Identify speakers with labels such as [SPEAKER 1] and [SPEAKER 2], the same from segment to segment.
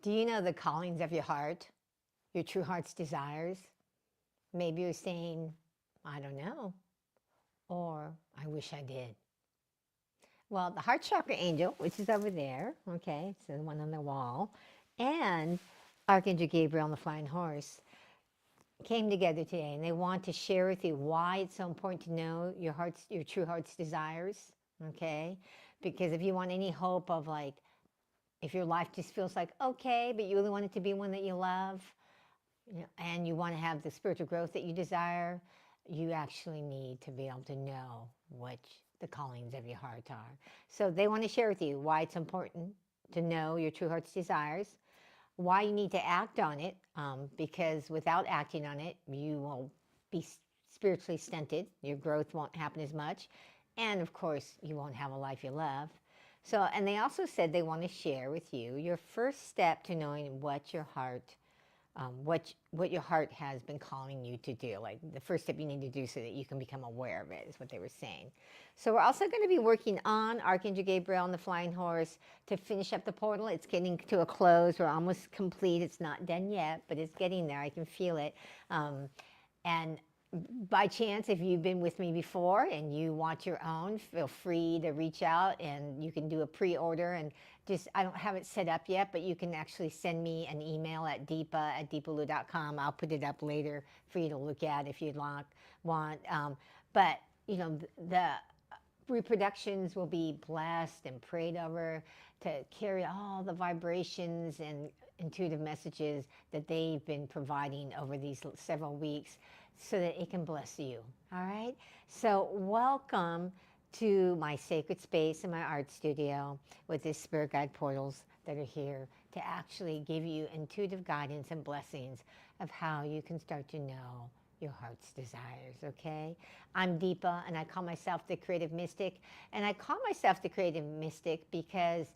[SPEAKER 1] Do you know the callings of your heart, your true heart's desires? Maybe you're saying, I don't know, or I wish I did. Well, the Heart Chakra Angel, which is over there, okay, it's the one on the wall, and Archangel Gabriel and the Flying Horse came together today, and they want to share with you why it's so important to know your true heart's desires, okay? Because if you want any hope of like, if your life just feels like okay, but you really want it to be one that you love, and you want to have the spiritual growth that you desire, you actually need to be able to know what the callings of your heart are. So they want to share with you why it's important to know your true heart's desires, why you need to act on it, because without acting on it, you will be spiritually stunted. Your growth won't happen as much. And of course, you won't have a life you love. So, and they also said they want to share with you your first step to knowing what your heart what your heart has been calling you to do. Like the first step you need to do so that you can become aware of it is what they were saying. So we're also going to be working on Archangel Gabriel and the Flying Horse to finish up the portal. It's getting to a close. We're almost complete. It's not done yet, but it's getting there. I can feel it. And by chance, if you've been with me before and you want your own, feel free to reach out and you can do a pre-order. And just, I don't have it set up yet, but you can actually send me an email at deepa@deepalu.com. I'll put it up later for you to look at if you'd want. But, you know, the reproductions will be blessed and prayed over to carry all the vibrations and intuitive messages that they've been providing over these several weeks so that it can bless you. All right? So, welcome to my sacred space in my art studio with these spirit guide portals that are here to actually give you intuitive guidance and blessings of how you can start to know your heart's desires, okay? I'm Deepa, and I call myself the creative mystic. And I call myself the creative mystic because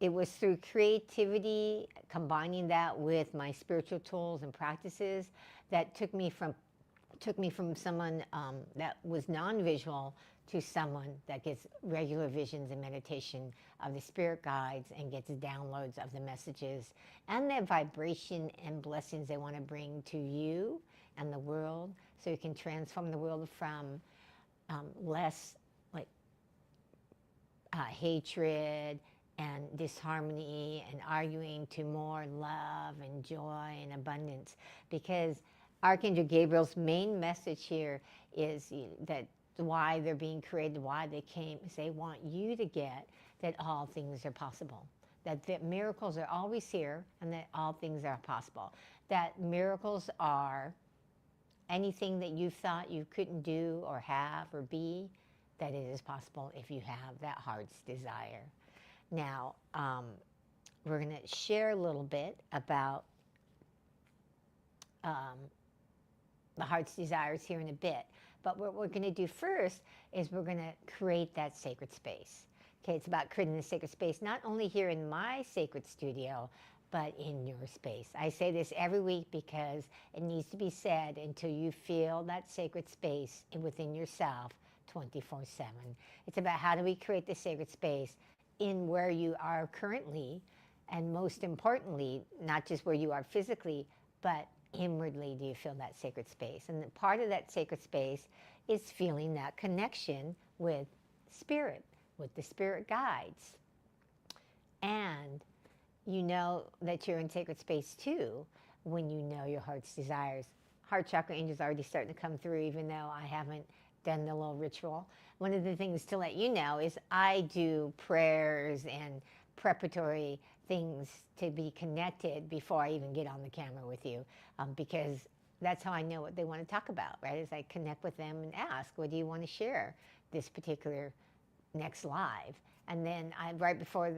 [SPEAKER 1] it was through creativity, combining that with my spiritual tools and practices, that took me from someone that was non-visual to someone that gets regular visions and meditation of the spirit guides and gets downloads of the messages and the vibration and blessings they want to bring to you and the world, so you can transform the world from less like hatred and disharmony and arguing to more love and joy and abundance. Because Archangel Gabriel's main message here is that why they're being created, why they came, is they want you to get that all things are possible. That miracles are always here and that all things are possible. That miracles are anything that you thought you couldn't do or have or be, that it is possible if you have that heart's desire. Now, we're going to share a little bit about um, the heart's desires here in a bit. But what we're going to do first is we're going to create that sacred space. Okay, it's about creating the sacred space, not only here in my sacred studio, but in your space. I say this every week because it needs to be said until you feel that sacred space within yourself 24/7. It's about how do we create the sacred space in where you are currently, and most importantly, not just where you are physically, but inwardly do you feel that sacred space. And part of that sacred space is feeling that connection with spirit, with the spirit guides. And you know that you're in sacred space too when you know your heart's desires. Heart Chakra Angel's already starting to come through, even though I haven't done the little ritual. One of the things to let you know is I do prayers and preparatory things to be connected before I even get on the camera with you, because that's how I know what they want to talk about, right? As I connect with them and ask, what do you want to share this particular next live? And then right before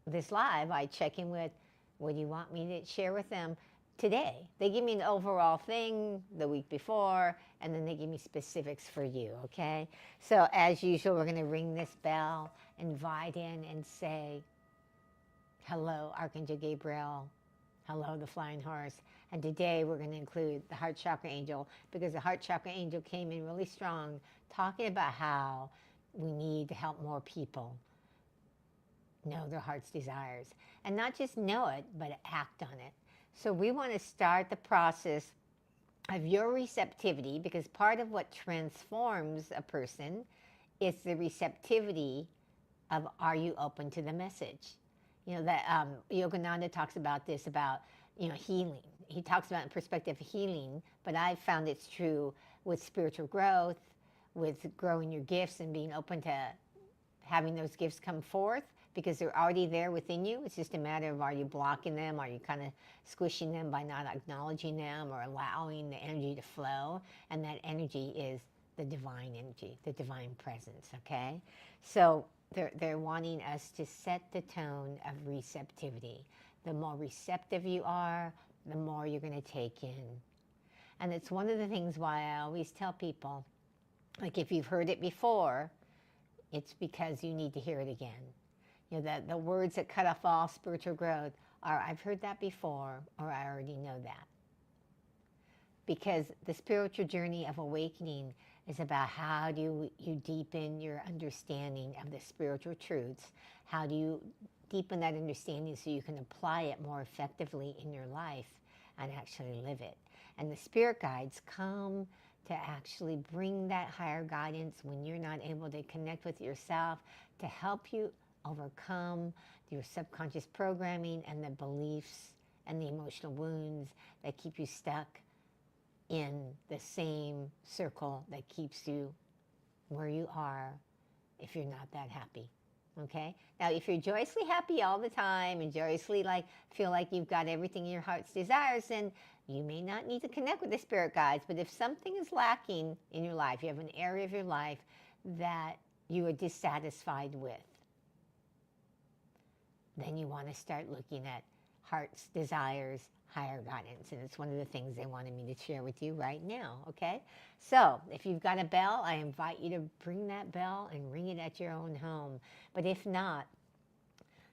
[SPEAKER 1] this live, I check in with, what do you want me to share with them today? They give me an overall thing the week before, and then they give me specifics for you, okay? So as usual, we're going to ring this bell, invite in and say, hello, Archangel Gabriel. Hello, the Flying Horse. And today we're going to include the Heart Chakra Angel, because the Heart Chakra Angel came in really strong, talking about how we need to help more people know their heart's desires. And not just know it, but act on it. So we want to start the process of your receptivity, because part of what transforms a person is the receptivity of, are you open to the message? You know, that Yogananda talks about this, about, healing. He talks about in perspective of healing, but I've found it's true with spiritual growth, with growing your gifts and being open to having those gifts come forth, because they're already there within you. It's just a matter of, are you blocking them? Are you kind of squishing them by not acknowledging them or allowing the energy to flow? And that energy is the divine energy, the divine presence, okay? So they're wanting us to set the tone of receptivity. The more receptive you are, the more you're going to take in. And it's one of the things why I always tell people, like, if you've heard it before, it's because you need to hear it again. You know, the words that cut off all spiritual growth are, I've heard that before, or I already know that. Because the spiritual journey of awakening is about, how do you deepen your understanding of the spiritual truths? How do you deepen that understanding so you can apply it more effectively in your life and actually live it? And the spirit guides come to actually bring that higher guidance when you're not able to connect with yourself, to help you overcome your subconscious programming and the beliefs and the emotional wounds that keep you stuck in the same circle that keeps you where you are if you're not that happy. Okay? Now, if you're joyously happy all the time and joyously feel like you've got everything your heart's desires, then you may not need to connect with the spirit guides. But if something is lacking in your life, you have an area of your life that you are dissatisfied with, then you want to start looking at heart's desires, higher guidance. And it's one of the things they wanted me to share with you right now, okay? So if you've got a bell, I invite you to bring that bell and ring it at your own home. But if not,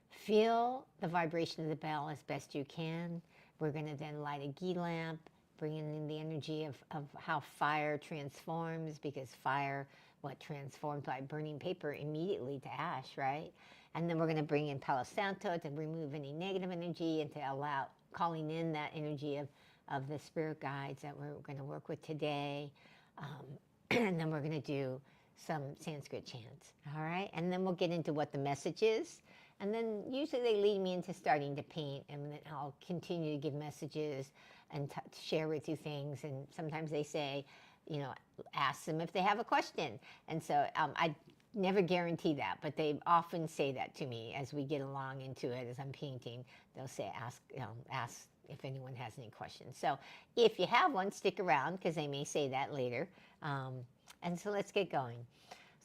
[SPEAKER 1] feel the vibration of the bell as best you can. We're going to then light a ghee lamp, bringing in the energy of how fire transforms, because fire, what transforms by burning paper immediately to ash, right? And then we're going to bring in Palo Santo to remove any negative energy and to allow calling in that energy of the spirit guides that we're going to work with today. And then we're going to do some Sanskrit chants, all right? And then we'll get into what the message is. And then usually they lead me into starting to paint, and then I'll continue to give messages and share with you things. And sometimes they say, ask them if they have a question. And so I never guarantee that, but they often say that to me as we get along into it, as I'm painting. They'll say, ask if anyone has any questions. So if you have one, stick around, because they may say that later. And so let's get going.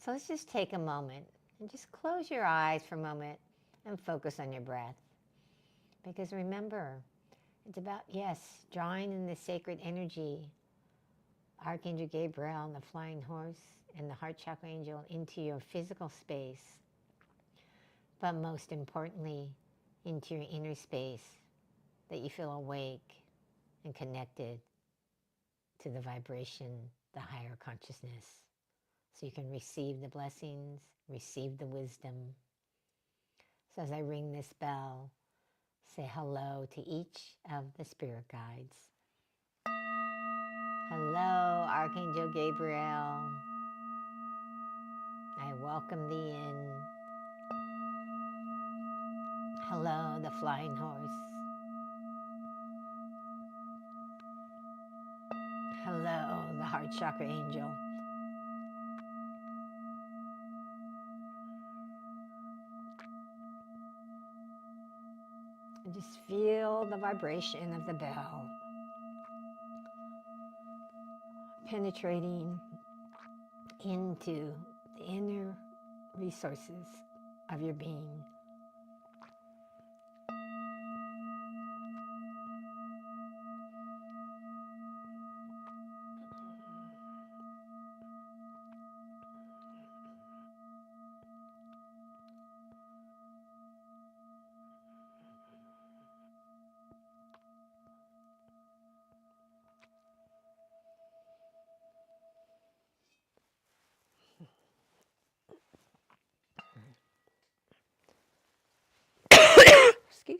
[SPEAKER 1] So let's just take a moment and just close your eyes for a moment and focus on your breath. Because remember, it's about, yes, drawing in the sacred energy, Archangel Gabriel and the flying horse and the Heart Chakra Angel into your physical space, but most importantly, into your inner space, that you feel awake and connected to the vibration, the higher consciousness, so you can receive the blessings, receive the wisdom. So as I ring this bell, say hello to each of the spirit guides. Hello, Archangel Gabriel. I welcome thee in. Hello, the flying horse. Hello, the Heart Chakra Angel. And just feel the vibration of the bell penetrating into the inner resources of your being.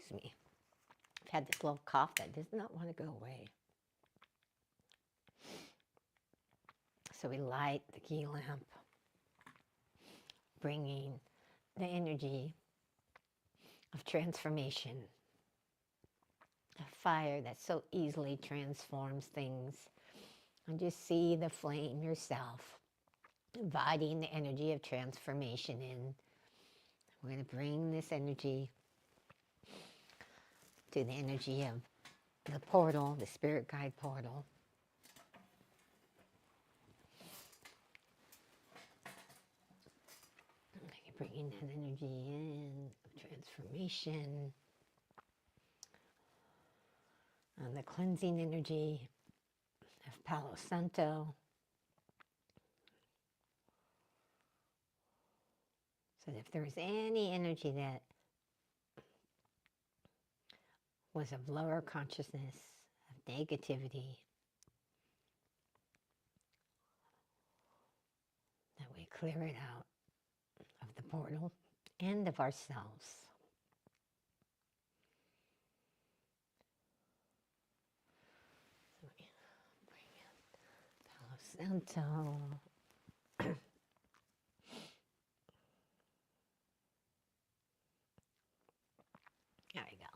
[SPEAKER 1] excuse me. I've had this little cough that does not want to go away. So we light the key lamp, bringing the energy of transformation, a fire that so easily transforms things. And just see the flame yourself, inviting the energy of transformation in. We're going to bring this energy to the energy of the portal, the spirit guide portal. Bringing that energy in of transformation and the cleansing energy of Palo Santo. So if there's any energy that was of lower consciousness, of negativity, that we clear it out of the portal and of ourselves. So we bring in Palo Santo. There we go.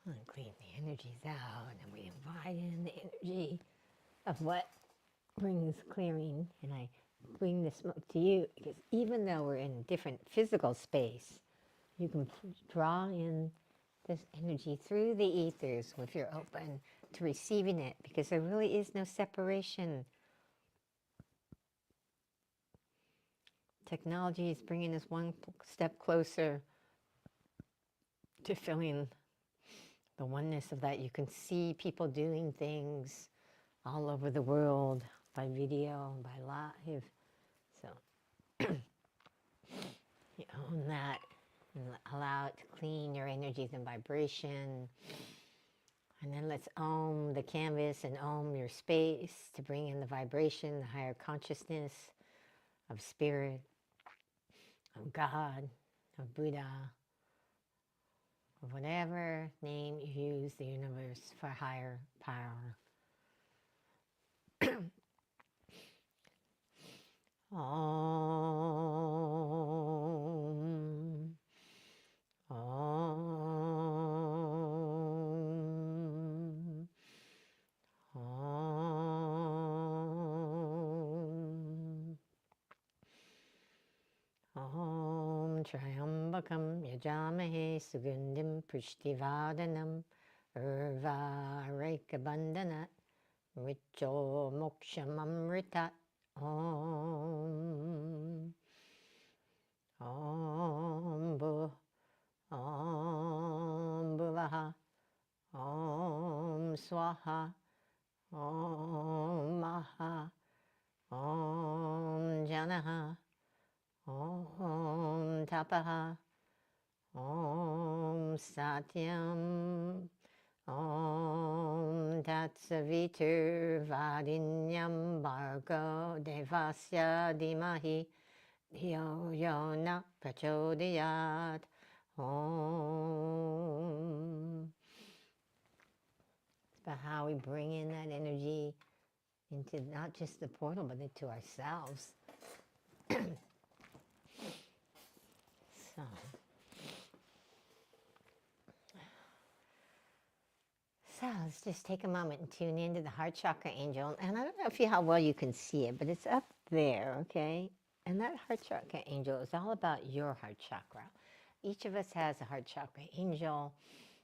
[SPEAKER 1] And clean the energies out, and we invite in the energy of what brings clearing. And I bring the smoke to you because even though we're in a different physical space, you can draw in this energy through the ethers if you're open to receiving it, because there really is no separation. Technology is bringing us one step closer to feeling the oneness of that. You can see people doing things all over the world by video, by live. So you own that and allow it to clean your energies and vibration. And then let's own the canvas and own your space to bring in the vibration, the higher consciousness of spirit, of God, of Buddha, of whatever name you use, the universe, for higher power. Om. Om. Om. Om Triambakam Yajamahe Sugandhim Prishtivadanam Urvareka Richo Mokshamamritat. Om. Om Bu. Om Bhuvaha. Om Swaha. Om Maha. Om Janaha. Om Tapaha. Om Satyam. Om Tatsavitur Vadinyam Bhargo Devasya Dimahi Dhiyo Yo Na Prachodayat. Om. It's about how we bring in that energy into not just the portal, but into ourselves. So let's just take a moment and tune into the Heart Chakra Angel. And I don't know how well you can see it, but it's up there, okay? And that Heart Chakra Angel is all about your heart chakra. Each of us has a Heart Chakra Angel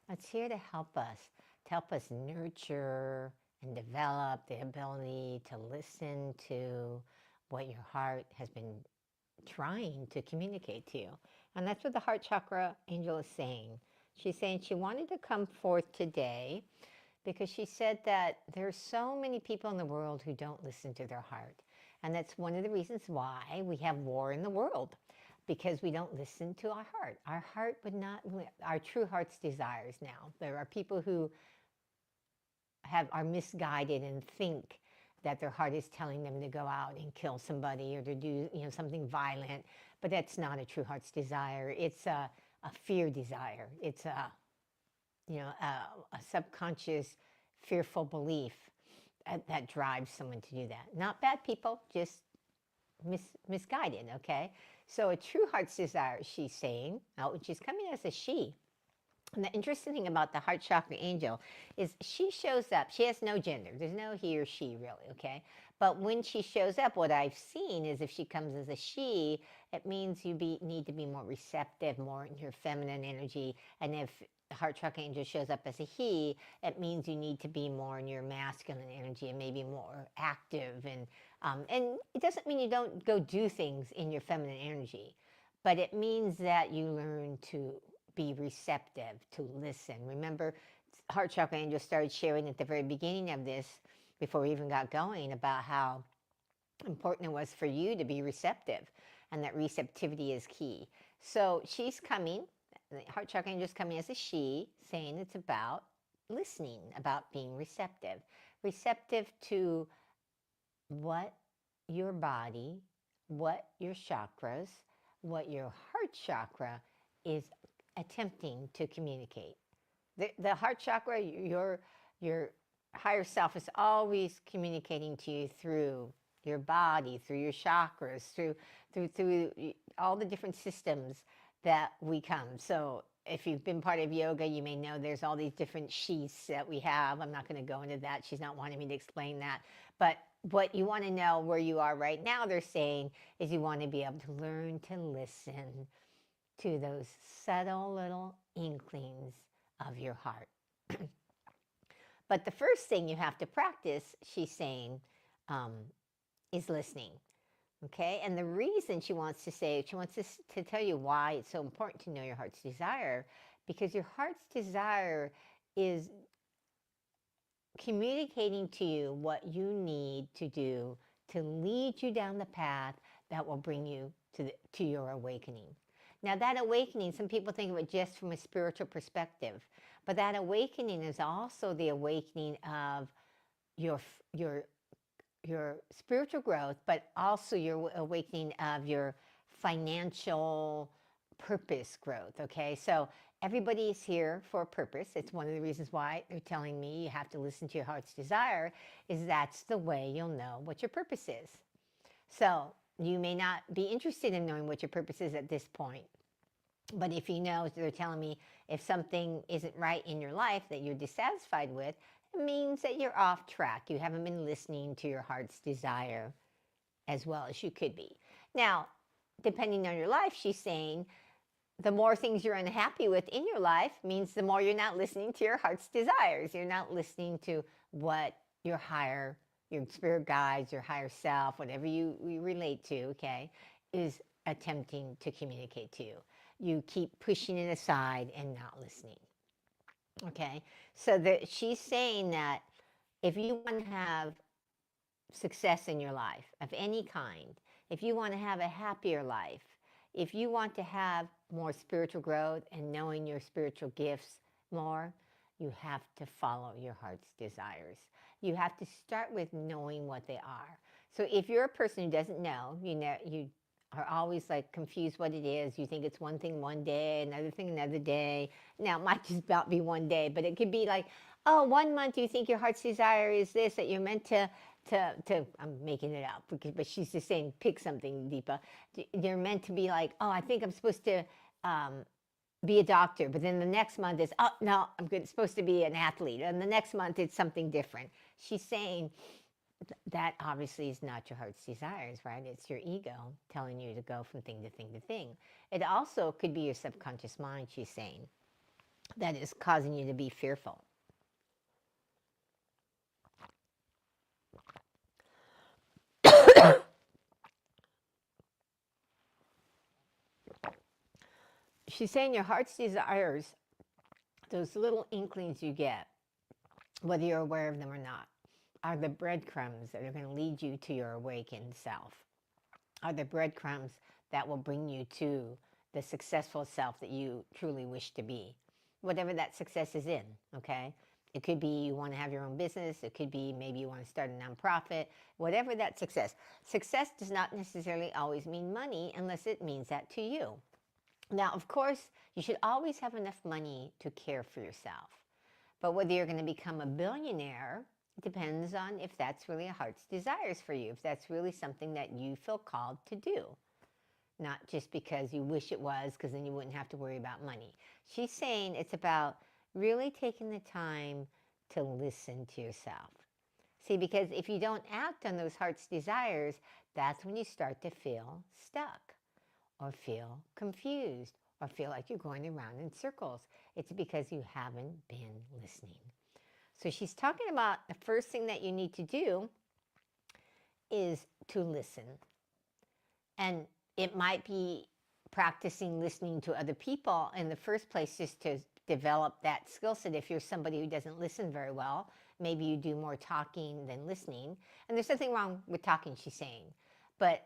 [SPEAKER 1] that's here to help us nurture and develop the ability to listen to what your heart has been trying to communicate to you. And that's what the Heart Chakra Angel is saying. She's saying she wanted to come forth today because she said that there's so many people in the world who don't listen to their heart. And that's one of the reasons why we have war in the world, because we don't listen to our heart. Our heart would not, our true heart's desires now. There are people who are misguided and think that their heart is telling them to go out and kill somebody or to do something violent, but that's not a true heart's desire. It's a a fear desire. It's a subconscious fearful belief that drives someone to do that. Not bad people, just misguided, okay? So a true heart's desire, she's saying, she's coming as a she. And the interesting thing about the Heart Chakra Angel is she shows up. She has no gender. There's no he or she, really, okay? But when she shows up, what I've seen is if she comes as a she, it means you need to be more receptive, more in your feminine energy. And if the Heart Chakra Angel shows up as a he, it means you need to be more in your masculine energy and maybe more active. And it doesn't mean you don't go do things in your feminine energy, but it means that you learn to be receptive, to listen. Remember, Heart Chakra Angel started sharing at the very beginning of this, before we even got going, about how important it was for you to be receptive, and that receptivity is key. So she's coming, the Heart Chakra Angel is coming as a she, saying it's about listening, about being receptive. Receptive to what your body, what your chakras, what your heart chakra is attempting to communicate. The heart chakra, your higher self is always communicating to you through your body, through your chakras, through all the different systems that we come. So if you've been part of yoga, you may know there's all these different sheaths that we have. I'm not going to go into that. She's not wanting me to explain that. But what you want to know where you are right now, they're saying, is you want to be able to learn to listen to those subtle little inklings of your heart. But the first thing you have to practice, she's saying, is listening. Okay? And the reason she wants to tell you why it's so important to know your heart's desire, because your heart's desire is communicating to you what you need to do to lead you down the path that will bring you to your awakening. Now, that awakening, some people think of it just from a spiritual perspective, but that awakening is also the awakening of your spiritual growth, but also your awakening of your financial purpose growth, okay? So everybody is here for a purpose. It's one of the reasons why they're telling me you have to listen to your heart's desire, is that's the way you'll know what your purpose is. So you may not be interested in knowing what your purpose is at this point. But if you know, they're telling me if something isn't right in your life that you're dissatisfied with, it means that you're off track. You haven't been listening to your heart's desire as well as you could be. Now, depending on your life, she's saying the more things you're unhappy with in your life means the more you're not listening to your heart's desires. You're not listening to what your spirit guides, your higher self, whatever you relate to, okay, is attempting to communicate to you. You keep pushing it aside and not listening. Okay, so she's saying that if you want to have success in your life of any kind, if you want to have a happier life, if you want to have more spiritual growth and knowing your spiritual gifts more, you have to follow your heart's desires. You have to start with knowing what they are. So if you're a person who doesn't know, you are always like confused what it is. You think it's one thing one day, another thing another day. Now, it might just about be one day, but it could be like, oh, 1 month you think your heart's desire is this, that you're meant to I'm making it up, but she's just saying pick something, Deepa. You're meant to be like, oh, I think I'm supposed to be a doctor, but then the next month is, oh, no, supposed to be an athlete. And the next month it's something different. She's saying, that obviously is not your heart's desires, right? It's your ego telling you to go from thing to thing to thing. It also could be your subconscious mind, she's saying, that is causing you to be fearful. She's saying your heart's desires, those little inklings you get, whether you're aware of them or not, are the breadcrumbs that are going to lead you to your awakened self, are the breadcrumbs that will bring you to the successful self that you truly wish to be, whatever that success is in, okay? It could be you want to have your own business. It could be maybe you want to start a nonprofit, whatever that success. Success does not necessarily always mean money unless it means that to you. Now, of course, you should always have enough money to care for yourself. But whether you're going to become a billionaire depends on if that's really a heart's desires for you, if that's really something that you feel called to do, not just because you wish it was, because then you wouldn't have to worry about money. She's saying it's about really taking the time to listen to yourself. See, because if you don't act on those heart's desires, that's when you start to feel stuck or feel confused or feel like you're going around in circles. It's because you haven't been listening. So she's talking about the first thing that you need to do is to listen. And it might be practicing listening to other people in the first place, just to develop that skill set. If you're somebody who doesn't listen very well, maybe you do more talking than listening. And there's nothing wrong with talking, she's saying. But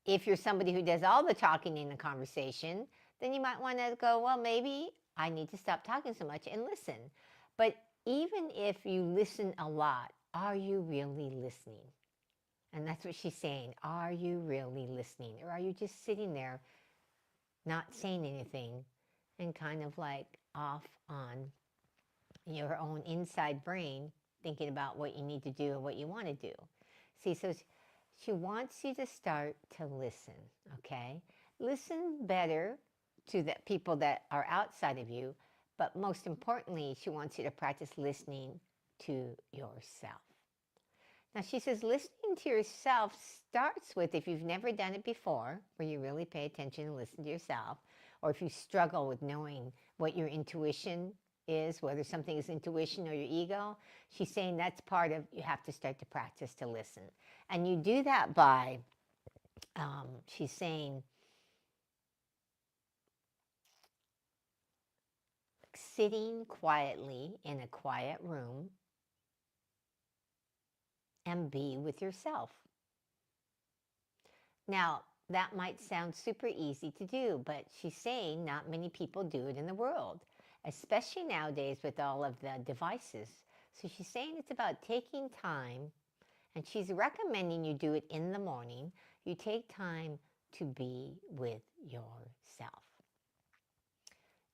[SPEAKER 1] if you're somebody who does all the talking in the conversation, then you might want to go, well, maybe I need to stop talking so much and listen. But even if you listen a lot, are you really listening? And that's what she's saying. Are you really listening? Or are you just sitting there not saying anything and kind of like off on your own inside brain thinking about what you need to do and what you want to do? See, so she wants you to start to listen, okay? Listen better to the people that are outside of you, but most importantly, she wants you to practice listening to yourself. Now, she says listening to yourself starts with, if you've never done it before, where you really pay attention and listen to yourself, or if you struggle with knowing what your intuition is, whether something is intuition or your ego, she's saying that's part of, you have to start to practice to listen. And you do that by, she's saying, sitting quietly in a quiet room and be with yourself. Now, that might sound super easy to do, but she's saying not many people do it in the world, especially nowadays with all of the devices. So she's saying it's about taking time, and she's recommending you do it in the morning. You take time to be with yourself.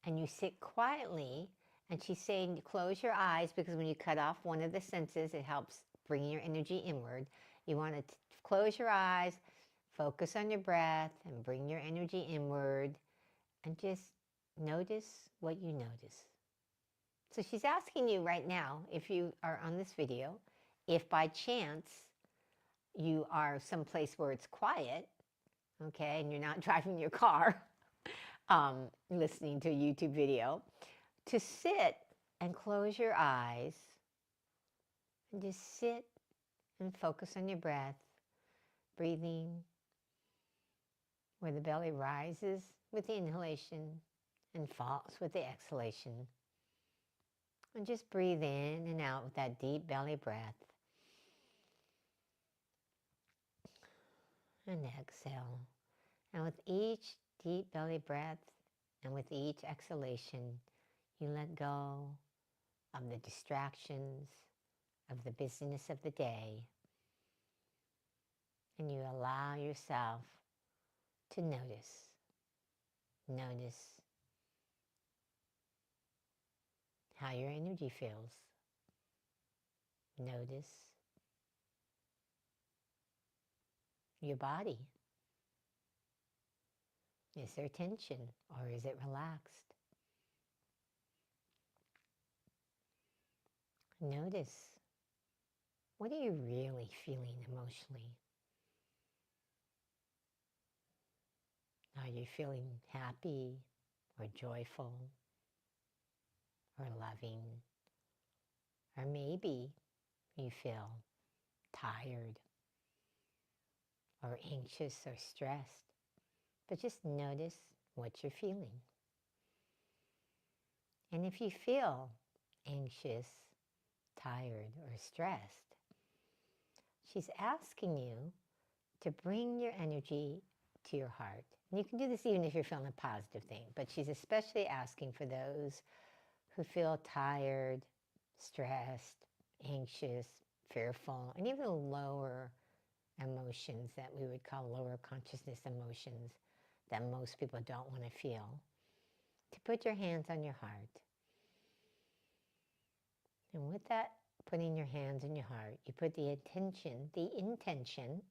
[SPEAKER 1] And you sit quietly, and she's saying close your eyes, because when you cut off one of the senses, it helps bring your energy inward. You want to close your eyes, focus on your breath, and bring your energy inward, and just notice what you notice. So she's asking you right now, if you are on this video, if by chance you are someplace where it's quiet, okay, and you're not driving your car, listening to a YouTube video, to sit and close your eyes and just sit and focus on your breath, breathing where the belly rises with the inhalation and falls with the exhalation. And just breathe in and out with that deep belly breath. And exhale. And with each deep belly breath and with each exhalation, you let go of the distractions, of the busyness of the day, and you allow yourself to notice. Notice how your energy feels. Notice your body. Is there tension or is it relaxed? Notice, what are you really feeling emotionally? Are you feeling happy or joyful or loving? Or maybe you feel tired or anxious or stressed. But just notice what you're feeling. And if you feel anxious, tired, or stressed, she's asking you to bring your energy to your heart. And you can do this even if you're feeling a positive thing, but she's especially asking for those who feel tired, stressed, anxious, fearful, and even lower emotions that we would call lower consciousness emotions, that most people don't want to feel, to put your hands on your heart. And with that, putting your hands on your heart, you put the intention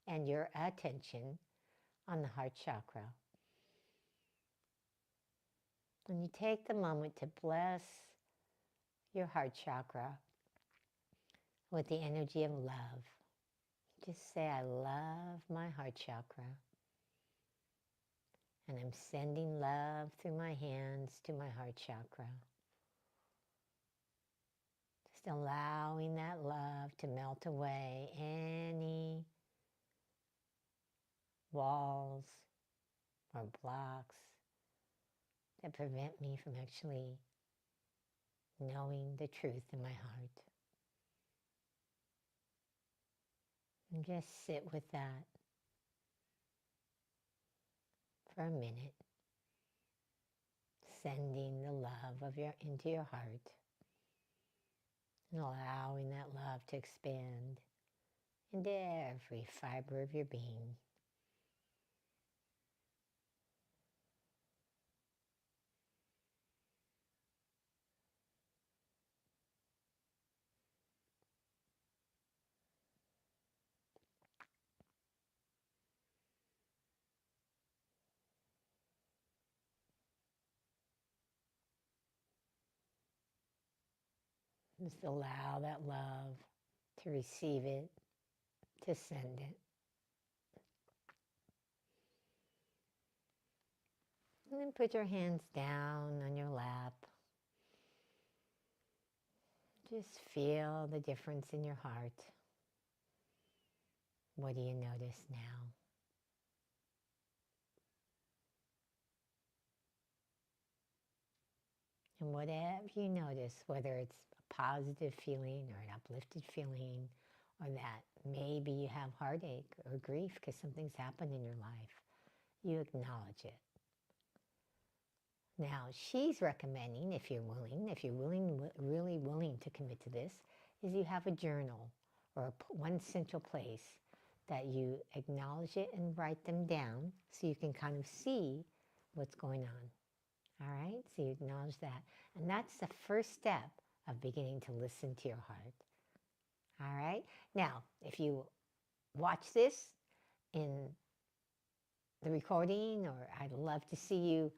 [SPEAKER 1] and your attention on the heart chakra. And you take the moment to bless your heart chakra with the energy of love. Just say, I love my heart chakra. And I'm sending love through my hands to my heart chakra. Just allowing that love to melt away any walls or blocks that prevent me from actually knowing the truth in my heart. And just sit with that for a minute, sending the love into your heart and allowing that love to expand into every fiber of your being. Just allow that love to receive it, to send it. And then put your hands down on your lap. Just feel the difference in your heart. What do you notice now? And whatever you notice, whether it's a positive feeling or an uplifted feeling, or that maybe you have heartache or grief because something's happened in your life, you acknowledge it. Now, she's recommending, if you're really willing to commit to this, is you have a journal or one central place that you acknowledge it and write them down so you can kind of see what's going on. All right? So you acknowledge that. And that's the first step of beginning to listen to your heart. All right? Now, if you watch this in the recording, or I'd love to see you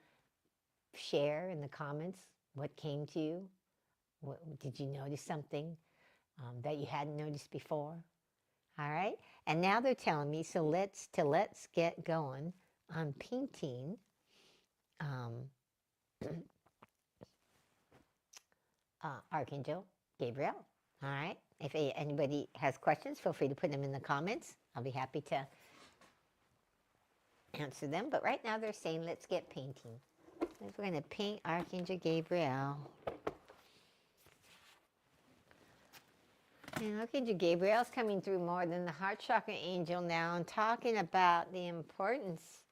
[SPEAKER 1] share in the comments what came to you. Did you notice something that you hadn't noticed before? All right? And now they're telling me, so let's get going on painting Archangel Gabriel. All right? If anybody has questions, feel free to put them in the comments. I'll be happy to answer them. But right now they're saying, let's get painting. We're going to paint Archangel Gabriel. And Archangel Gabriel's coming through more than the Heart Chakra Angel now and talking about the importance.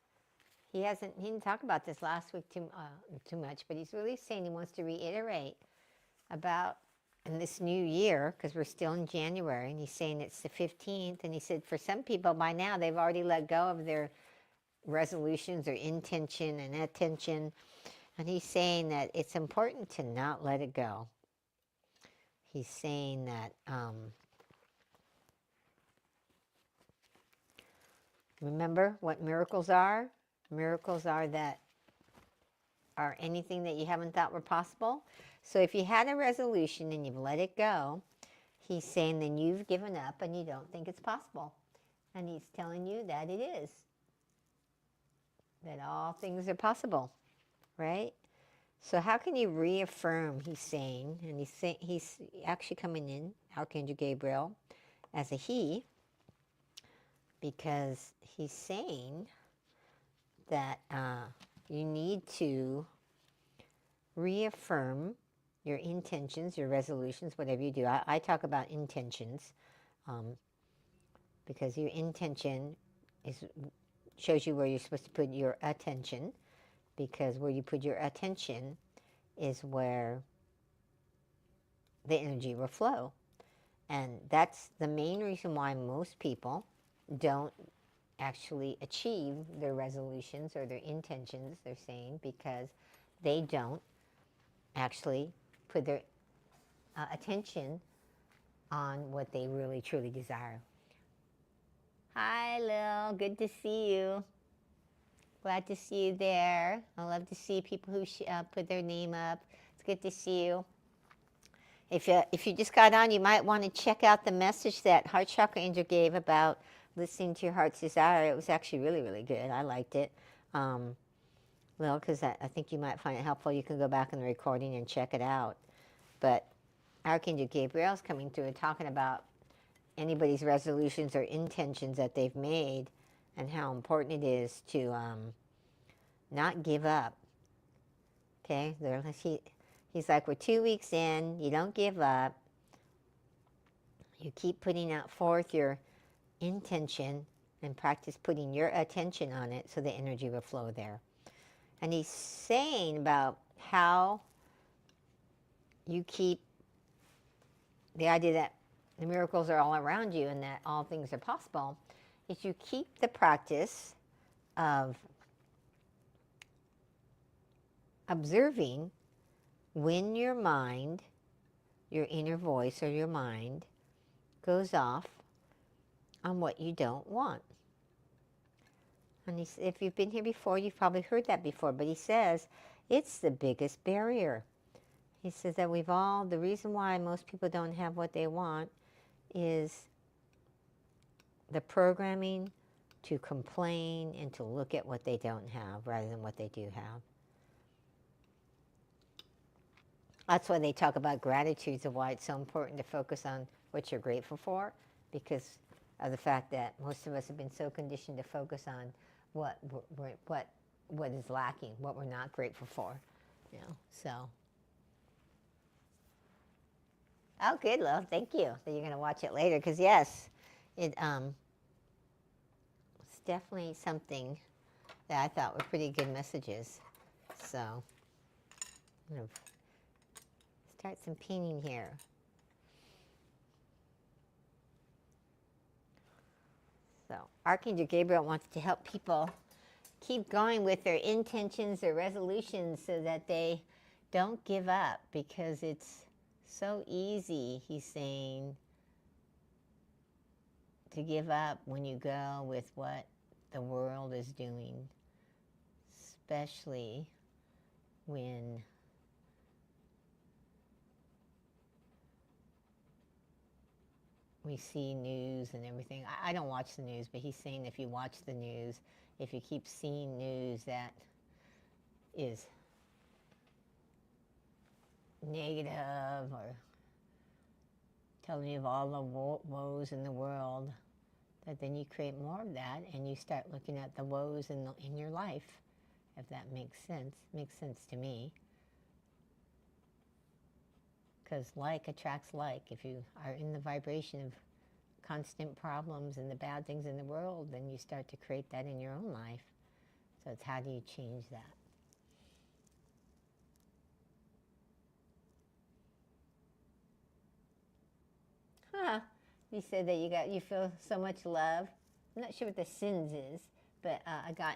[SPEAKER 1] He didn't talk about this last week too much, but he's really saying he wants to reiterate about in this new year, because we're still in January, and he's saying it's the 15th, and he said for some people by now they've already let go of their resolutions or intention and attention, and he's saying that it's important to not let it go. He's saying that remember what miracles are? Miracles are anything that you haven't thought were possible. So if you had a resolution and you've let it go, he's saying then you've given up and you don't think it's possible. And he's telling you that it is. That all things are possible, right? So how can you reaffirm, he's saying, and he's actually coming in, Archangel Gabriel, as a he, because he's saying that you need to reaffirm your intentions, your resolutions, whatever you do. I talk about intentions because your intention shows you where you're supposed to put your attention, because where you put your attention is where the energy will flow. And that's the main reason why most people don't actually achieve their resolutions or their intentions, they're saying, because they don't actually put their attention on what they really truly desire. Hi, Lil. Good to see you. Glad to see you there. I love to see people who put their name up. It's good to see you. If you just got on, you might want to check out the message that Heart Chakra Angel gave about listening to your heart's desire. It was actually really, really good. I liked it. Well, because I think you might find it helpful. You can go back in the recording and check it out. But Archangel Gabriel is coming through and talking about anybody's resolutions or intentions that they've made and how important it is to not give up. Okay? He's like, we're 2 weeks in. You don't give up. You keep putting out forth your intention and practice putting your attention on it so the energy will flow there. And he's saying about how you keep the idea that the miracles are all around you and that all things are possible, is you keep the practice of observing when your mind, your inner voice or your mind, goes off on what you don't want. And if you've been here before, you've probably heard that before, but he says it's the biggest barrier. He says that the reason why most people don't have what they want is the programming to complain and to look at what they don't have rather than what they do have. That's why they talk about gratitudes, of why it's so important to focus on what you're grateful for, because of the fact that most of us have been so conditioned to focus on what is lacking, what we're not grateful for, so. Oh, good, love. Thank you. So you're going to watch it later, because yes, it's definitely something that I thought were pretty good messages. So I'm going to start some painting here. So Archangel Gabriel wants to help people keep going with their intentions, their resolutions, so that they don't give up, because it's so easy, he's saying, to give up when you go with what the world is doing, especially when we see news and everything. I don't watch the news, but he's saying if you watch the news, if you keep seeing news that is negative or telling you of all the woes in the world, that then you create more of that and you start looking at the woes in your life, if that makes sense. Makes sense to me. Because like attracts like. If you are in the vibration of constant problems and the bad things in the world, then you start to create that in your own life. So it's how do you change that? Huh. You said that you feel so much love. I'm not sure what the sins is, but I got,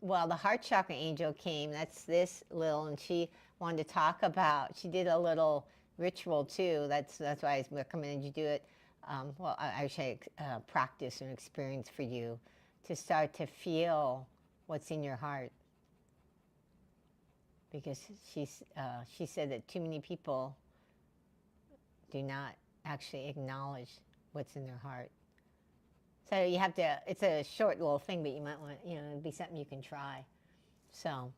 [SPEAKER 1] well, the Heart Chakra Angel came. That's this Lil, and she wanted to talk about, she did a little ritual too. That's why I recommended you do it. Well, I should practice and experience for you to start to feel what's in your heart. Because she said that too many people do not actually acknowledge what's in their heart. So you have to, it's a short little thing, but you might want, it'd be something you can try. So.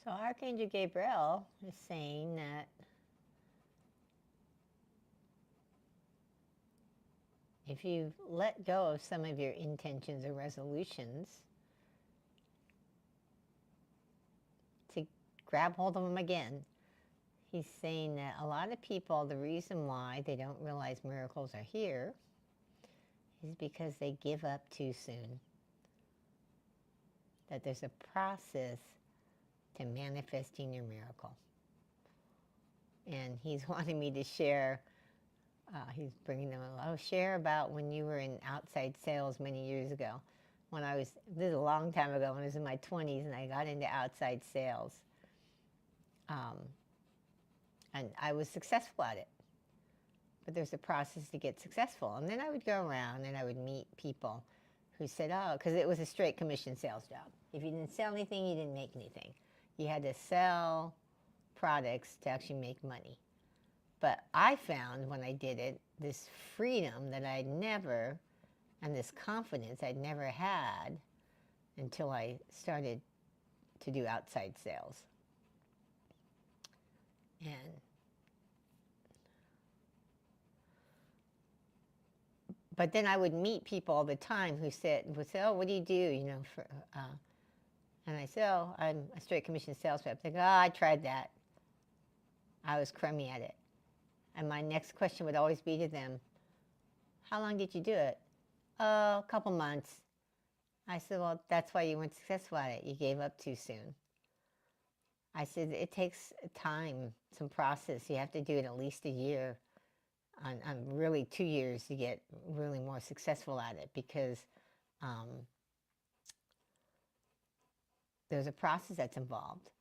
[SPEAKER 1] So Archangel Gabriel is saying that if you let go of some of your intentions or resolutions, to grab hold of them again. He's saying that a lot of people, the reason why they don't realize miracles are here is because they give up too soon. That there's a process to manifesting your miracle. And he's wanting me to share, he's bringing them share about when you were in outside sales many years ago. When I was, this is a long time ago, when I was in my 20s and I got into outside sales. And I was successful at it. But there's a process to get successful. And then I would go around and I would meet people who said, oh, because it was a straight commission sales job. If you didn't sell anything, you didn't make anything. You had to sell products to actually make money. But I found when I did it, this freedom that I'd never, and this confidence I'd never had until I started to do outside sales. But then I would meet people all the time who would say, oh, what do you do? You know, and I said, oh, I'm a straight commission sales rep. They go, oh, I tried that. I was crummy at it. And my next question would always be to them, how long did you do it? Oh, a couple months. I said, well, that's why you weren't successful at it. You gave up too soon. I said, it takes time, some process. You have to do it at least a year, on really 2 years to get really more successful at it, because there's a process that's involved.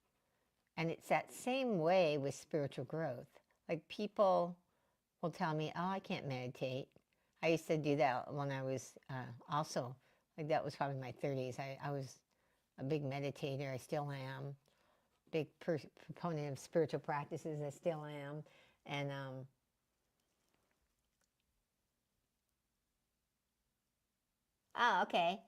[SPEAKER 1] And it's that same way with spiritual growth. Like, people will tell me, oh, I can't meditate. I used to do that when I was also, like, that was probably my 30s. I was a big meditator. I still am. Big proponent of spiritual practices. I still am. And oh, okay.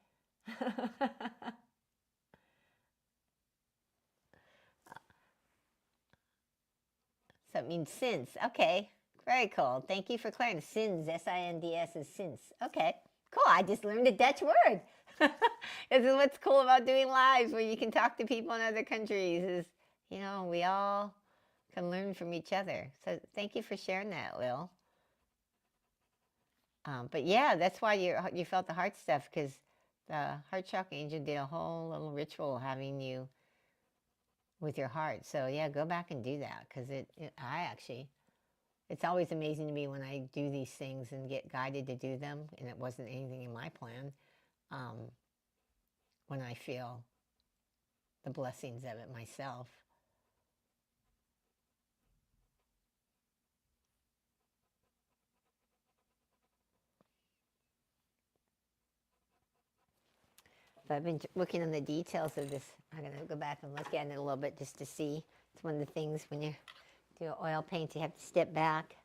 [SPEAKER 1] So it means sins. Okay. Very cool. Thank you for clarifying. Sins, S-I-N-D-S, is sins. Okay. Cool. I just learned a Dutch word. This is what's cool about doing lives, where you can talk to people in other countries. Is, you know, we all can learn from each other. So thank you for sharing that, Lil. But yeah, that's why you felt the heart stuff, because the Heart Chakra Angel did a whole little ritual having you with your heart. So yeah, go back and do that, because it's always amazing to me when I do these things and get guided to do them, and it wasn't anything in my plan, when I feel the blessings of it myself. So I've been looking on the details of this. I'm going to go back and look at it a little bit just to see. It's one of the things when you do oil paints, you have to step back.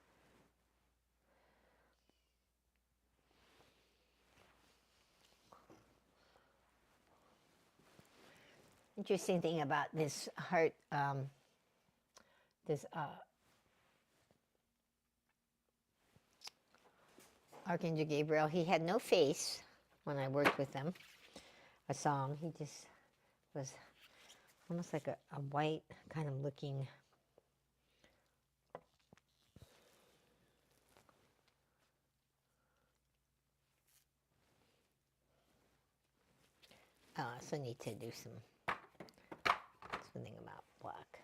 [SPEAKER 1] Interesting thing about this heart, this Archangel Gabriel, he had no face when I worked with him. A song, he just was almost like a white kind of looking. I also need to do something about black.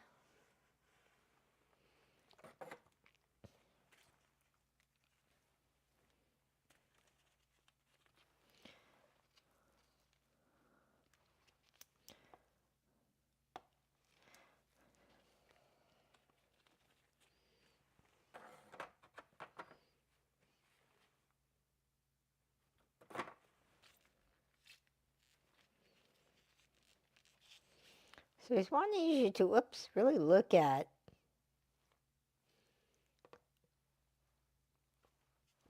[SPEAKER 1] So he's wanting you to, really look at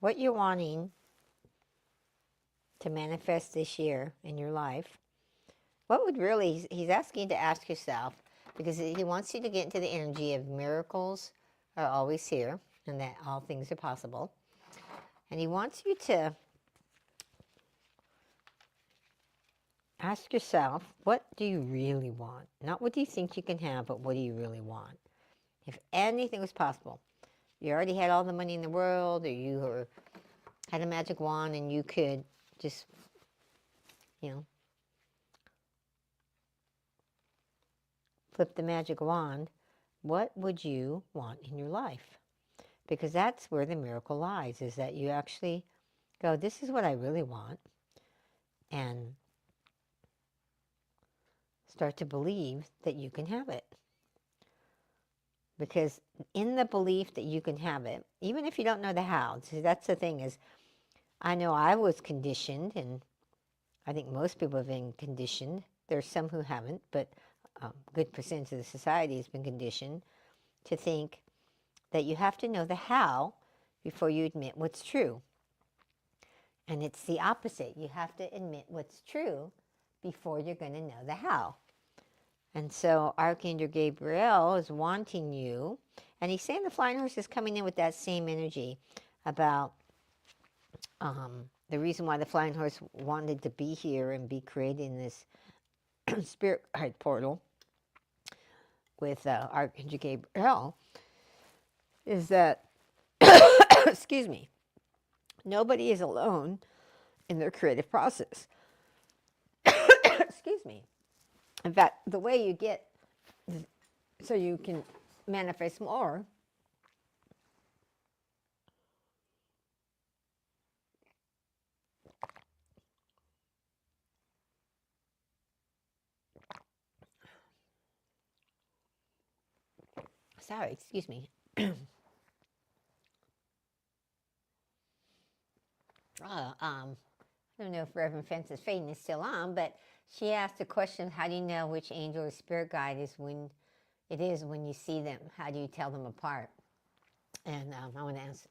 [SPEAKER 1] what you're wanting to manifest this year in your life. What would really, he's asking you to ask yourself, because he wants you to get into the energy of miracles are always here and that all things are possible. And he wants you to ask yourself, what do you really want? Not what do you think you can have, but what do you really want? If anything was possible, you already had all the money in the world, or you had a magic wand and you could just, you know, flip the magic wand, what would you want in your life? Because that's where the miracle lies, is that you actually go, this is what I really want, and start to believe that you can have it. Because in the belief that you can have it, even if you don't know the how, see, that's the thing is, I know I was conditioned, and I think most people have been conditioned. There's some who haven't, but a good percentage of the society has been conditioned to think that you have to know the how before you admit what's true. And it's the opposite. You have to admit what's true before you're going to know the how. And so Archangel Gabriel is wanting you, and he's saying the flying horse is coming in with that same energy about the reason why the flying horse wanted to be here and be created in this spirit guide portal with Archangel Gabriel is that, excuse me, nobody is alone in their creative process. Excuse me. In fact, the way you get so you can manifest more sorry, excuse me. I don't know if Reverend Fence's Fading is still on, but she asked a question, how do you know which angel or spirit guide is when you see them? How do you tell them apart? And I want to ask,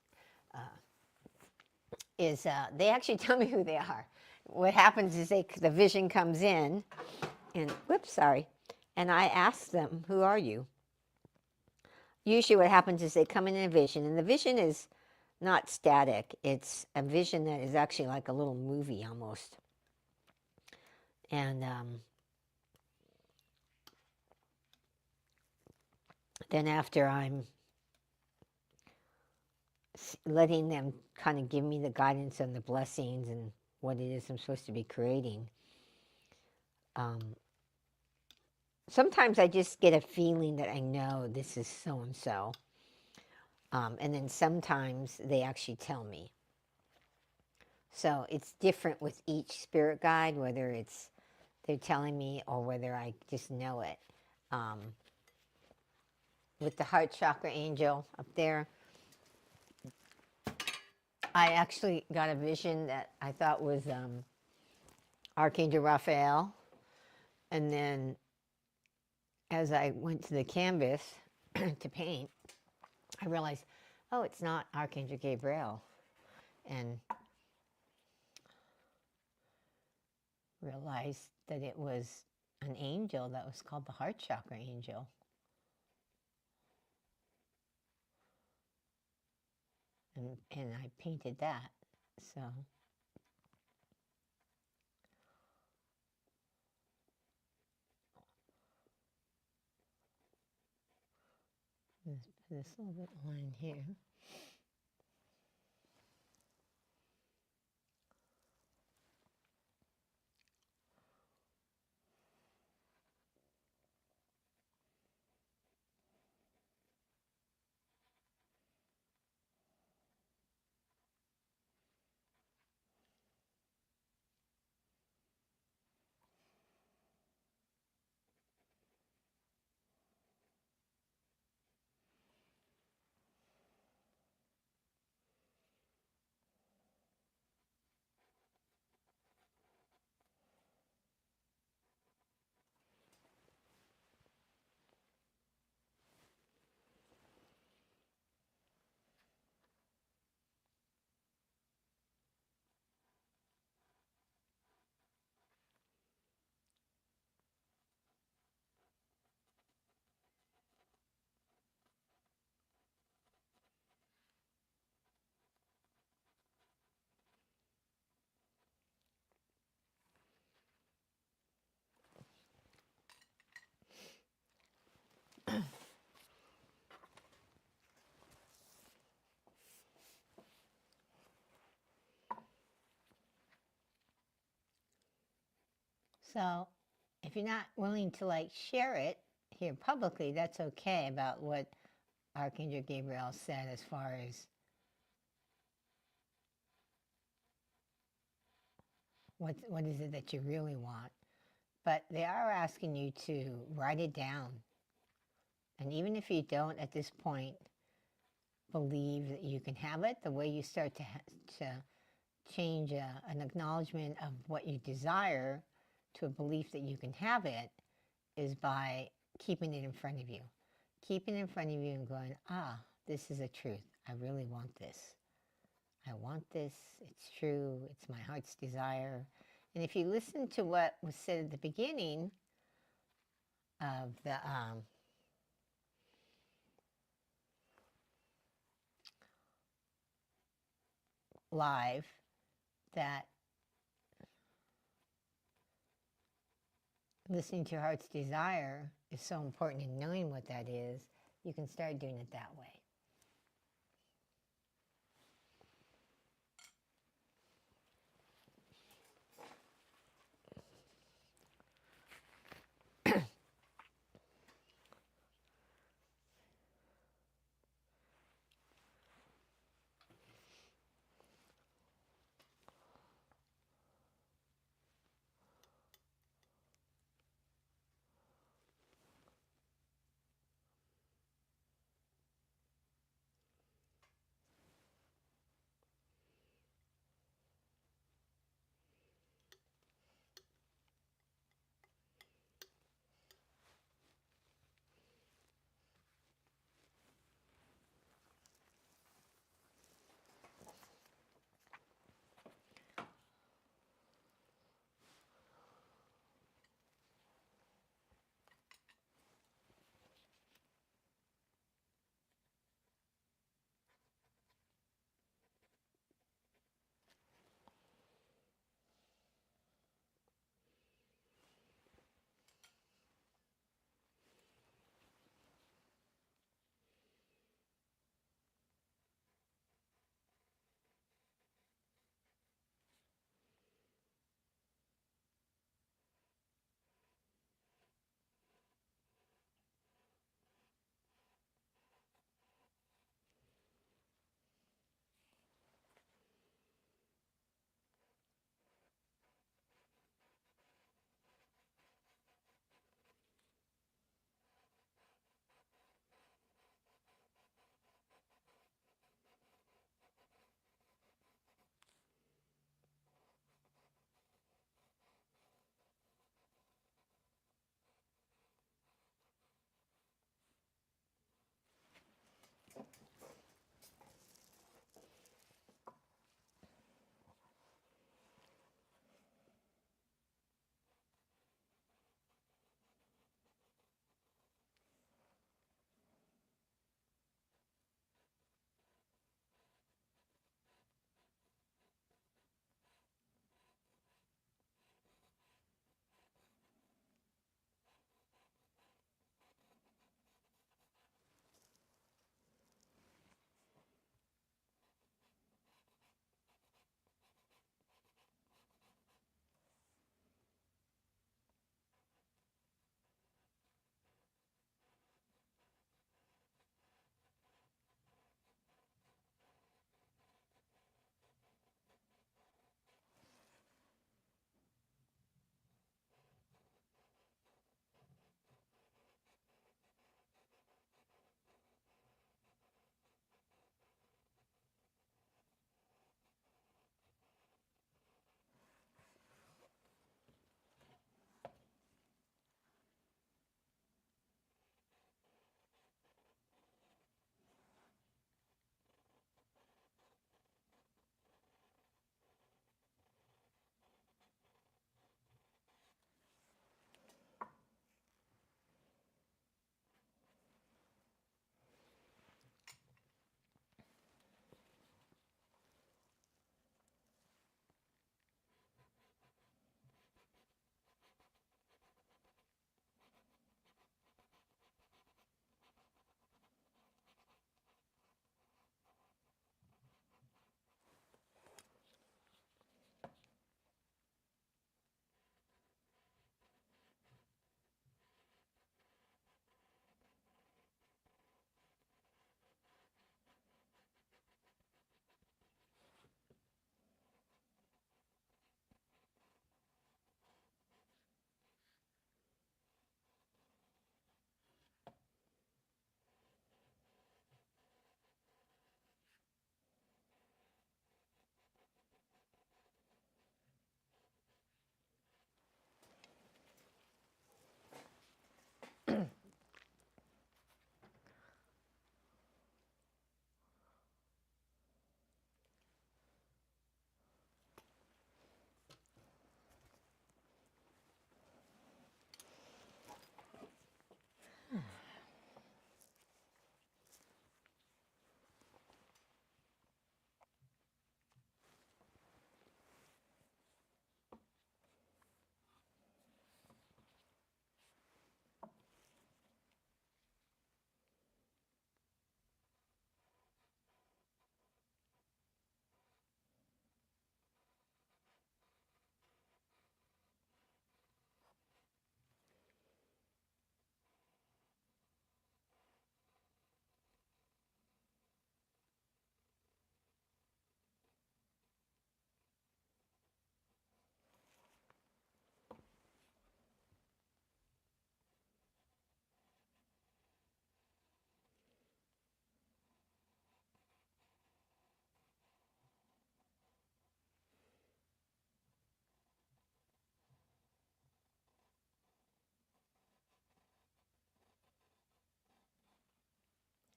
[SPEAKER 1] they actually tell me who they are. What happens is the vision comes in, and whoops, sorry, and I ask them, who are you? Usually what happens is they come in a vision, and the vision is not static. It's a vision that is actually like a little movie almost. And then after I'm letting them kind of give me the guidance and the blessings and what it is I'm supposed to be creating, sometimes I just get a feeling that I know this is so-and-so. And then sometimes they actually tell me. So it's different with each spirit guide, whether it's they're telling me or whether I just know it. With the Heart Chakra Angel up there, I actually got a vision that I thought was Archangel Raphael. And then as I went to the canvas to paint, I realized, oh, it's not Archangel Gabriel. And realized that it was an angel that was called the Heart Chakra Angel. And I painted that. So let's put this little bit line here. So if you're not willing to like share it here publicly, that's okay about what Archangel Gabriel said as far as what is it that you really want. But they are asking you to write it down. And even if you don't at this point believe that you can have it, the way you start to change an acknowledgement of what you desire to a belief that you can have it is by keeping it in front of you. Keeping it in front of you and going, this is a truth. I really want this. I want this. It's true. It's my heart's desire. And if you listen to what was said at the beginning of the live, that listening to your heart's desire is so important in knowing what that is, you can start doing it that way.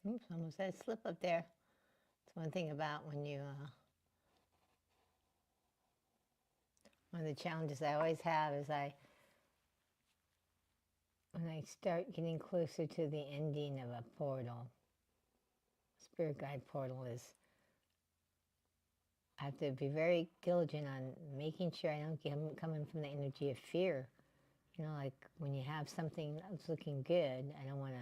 [SPEAKER 1] Oops, almost had a slip up there. It's one thing about when you, one of the challenges I always have is when I start getting closer to the ending of a portal, spirit guide portal, is I have to be very diligent on making sure I don't get coming from the energy of fear. You know, like when you have something that's looking good, I don't want to,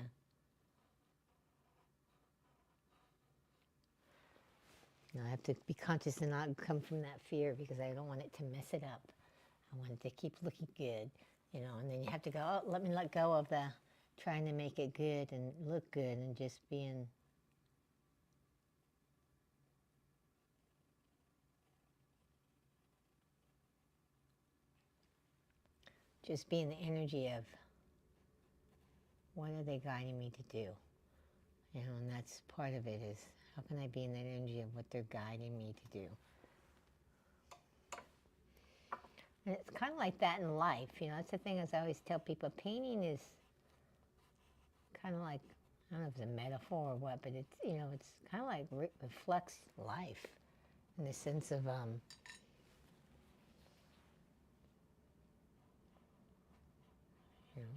[SPEAKER 1] you know, I have to be conscious and not come from that fear because I don't want it to mess it up. I want it to keep looking good, you know, and then you have to go, oh, let me let go of the trying to make it good and look good and just being the energy of what are they guiding me to do? You know, and that's part of it is how can I be in that energy of what they're guiding me to do? And it's kind of like that in life, you know, that's the thing as I always tell people, painting is kind of like, I don't know if it's a metaphor or what, but it's, you know, it's kind of like reflects life in the sense of, you know,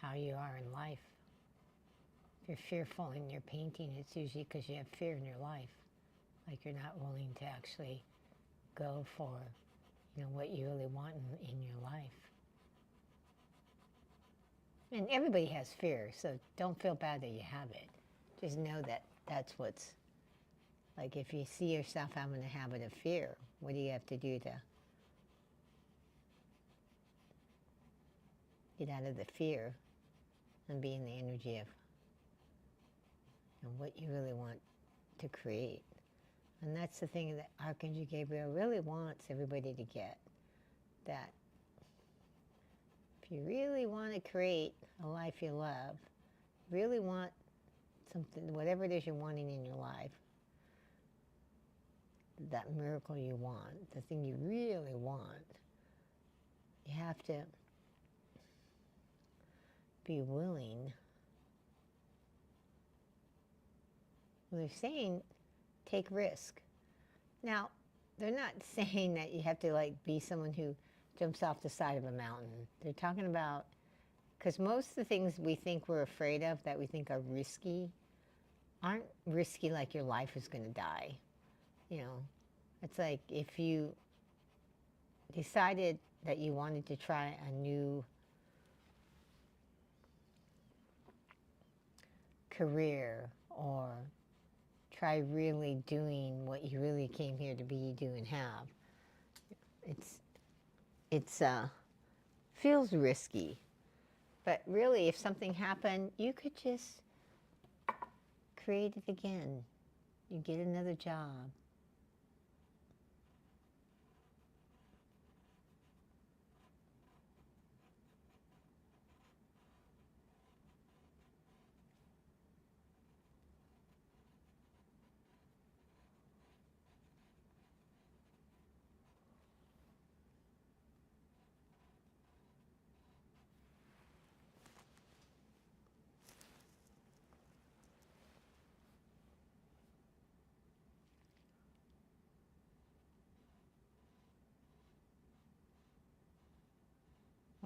[SPEAKER 1] how you are in life. If you're fearful in your painting, it's usually because you have fear in your life. Like you're not willing to actually go for, you know, what you really want in your life. And everybody has fear, so don't feel bad that you have it. Just know that that's what's, like if you see yourself having a habit of fear, what do you have to do to get out of the fear and be in the energy of, you know, what you really want to create? And that's the thing that Archangel Gabriel really wants everybody to get, that if you really want to create a life you love, really want something, whatever it is you're wanting in your life, that miracle you want, the thing you really want, you have to be willing. Well, they're saying take risk. Now, they're not saying that you have to like be someone who jumps off the side of a mountain. They're talking about, because most of the things we think we're afraid of that we think are risky aren't risky like your life is going to die. You know, it's like if you decided that you wanted to try a new career or try really doing what you really came here to be, do, and have. It's feels risky, but really, if something happened, you could just create it again. You get another job.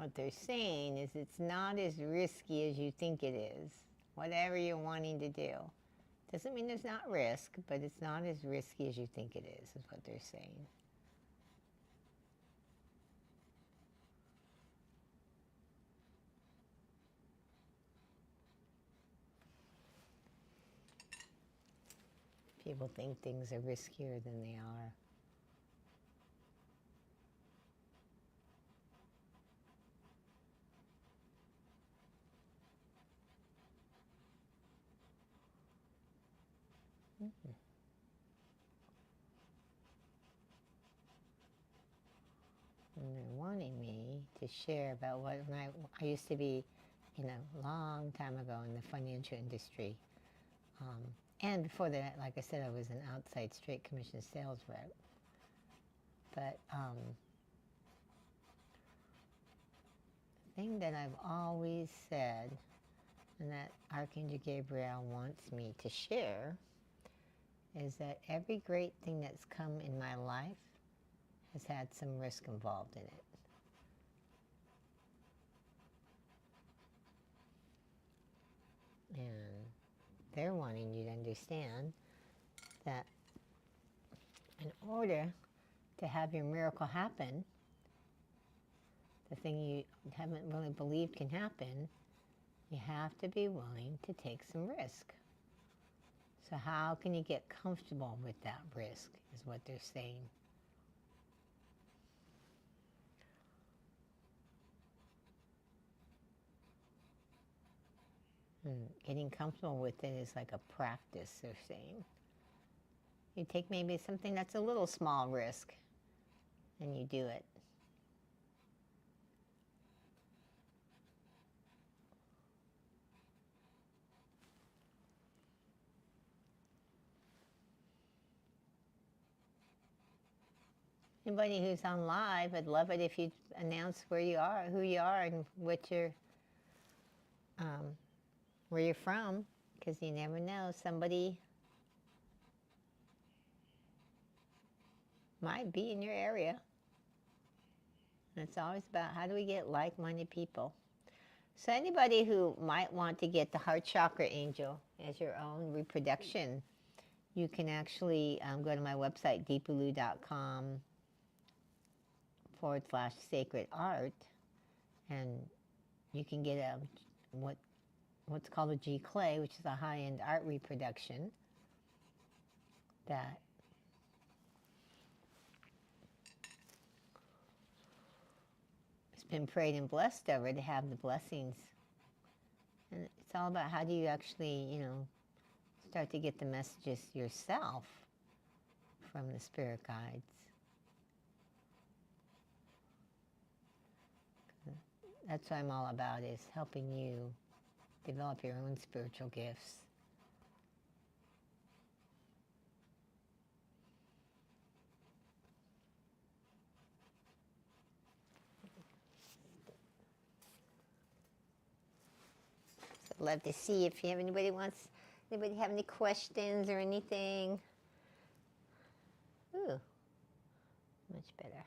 [SPEAKER 1] what they're saying is it's not as risky as you think it is. Whatever you're wanting to do. Doesn't mean there's not risk, but it's not as risky as you think it is what they're saying. People think things are riskier than they are. Mm-hmm. And they're wanting me to share about when I used to be, a long time ago in the financial industry. And before that, like I said, I was an outside straight commission sales rep. But the thing that I've always said, and that Archangel Gabriel wants me to share, is that every great thing that's come in my life has had some risk involved in it. And they're wanting you to understand that in order to have your miracle happen, the thing you haven't really believed can happen, you have to be willing to take some risk. So how can you get comfortable with that risk, is what they're saying. And getting comfortable with it is like a practice, they're saying. You take maybe something that's a little small risk, and you do it. Anybody who's on live, I'd love it if you'd announce where you are, who you are, and what you're, where you're from, because you never know, somebody might be in your area. And it's always about how do we get like-minded people. So anybody who might want to get the Heart Chakra Angel as your own reproduction, you can actually go to my website, deepaloo.com/sacred art, and you can get what's called a G clay, which is a high-end art reproduction that has been prayed and blessed over to have the blessings. And it's all about how do you actually, start to get the messages yourself from the spirit guides. That's what I'm all about, is helping you develop your own spiritual gifts. So I'd love to see if you have anybody have any questions or anything. Ooh, much better.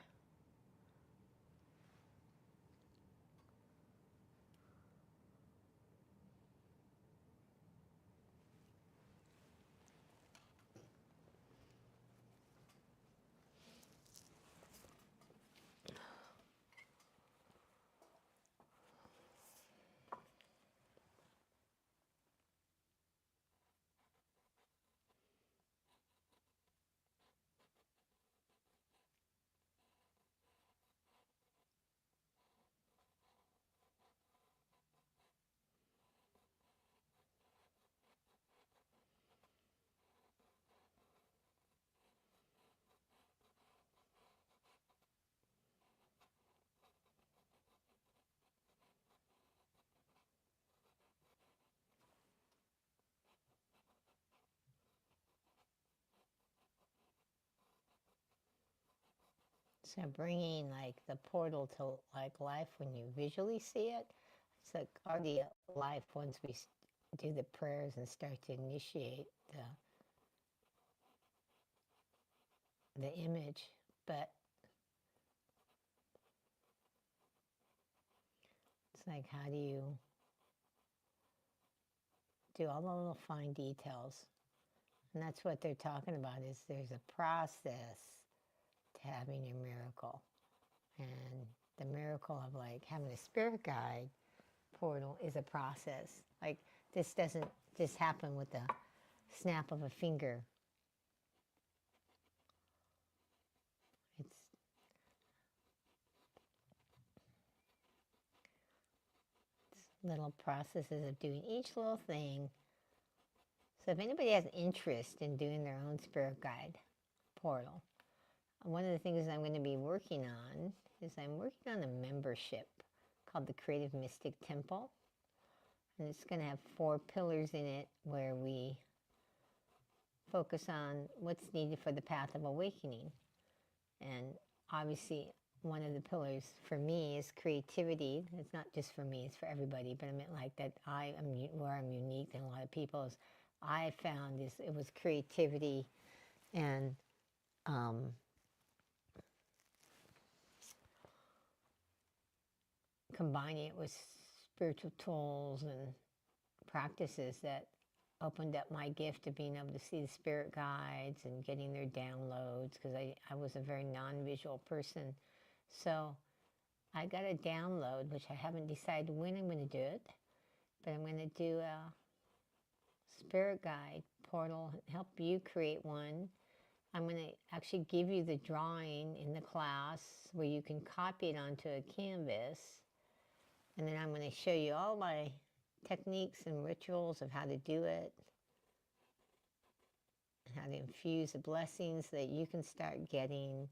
[SPEAKER 1] So bringing like the portal to like life when you visually see it, it's like already life once we do the prayers and start to initiate the image. But like, how do you do all the little fine details? And that's what they're talking about, is there's a process to having your miracle. And the miracle of like having a spirit guide portal is a process. Like, this doesn't just happen with the snap of a finger. It's little processes of doing each little thing. So if anybody has interest in doing their own spirit guide portal, one of the things I'm going to be working on is I'm working on a membership called the Creative Mystic Temple. And it's going to have 4 pillars in it where we focus on what's needed for the path of awakening. And obviously, one of the pillars for me is creativity. It's not just for me, it's for everybody, but I meant like that where I'm unique than a lot of people is I found is it was creativity and combining it with spiritual tools and practices that opened up my gift of being able to see the spirit guides and getting their downloads, because I was a very non-visual person. So I got a download, which I haven't decided when I'm going to do it, but I'm going to do a spirit guide portal, help you create one. I'm going to actually give you the drawing in the class where you can copy it onto a canvas. And then I'm going to show you all my techniques and rituals of how to do it, and how to infuse the blessings that you can start getting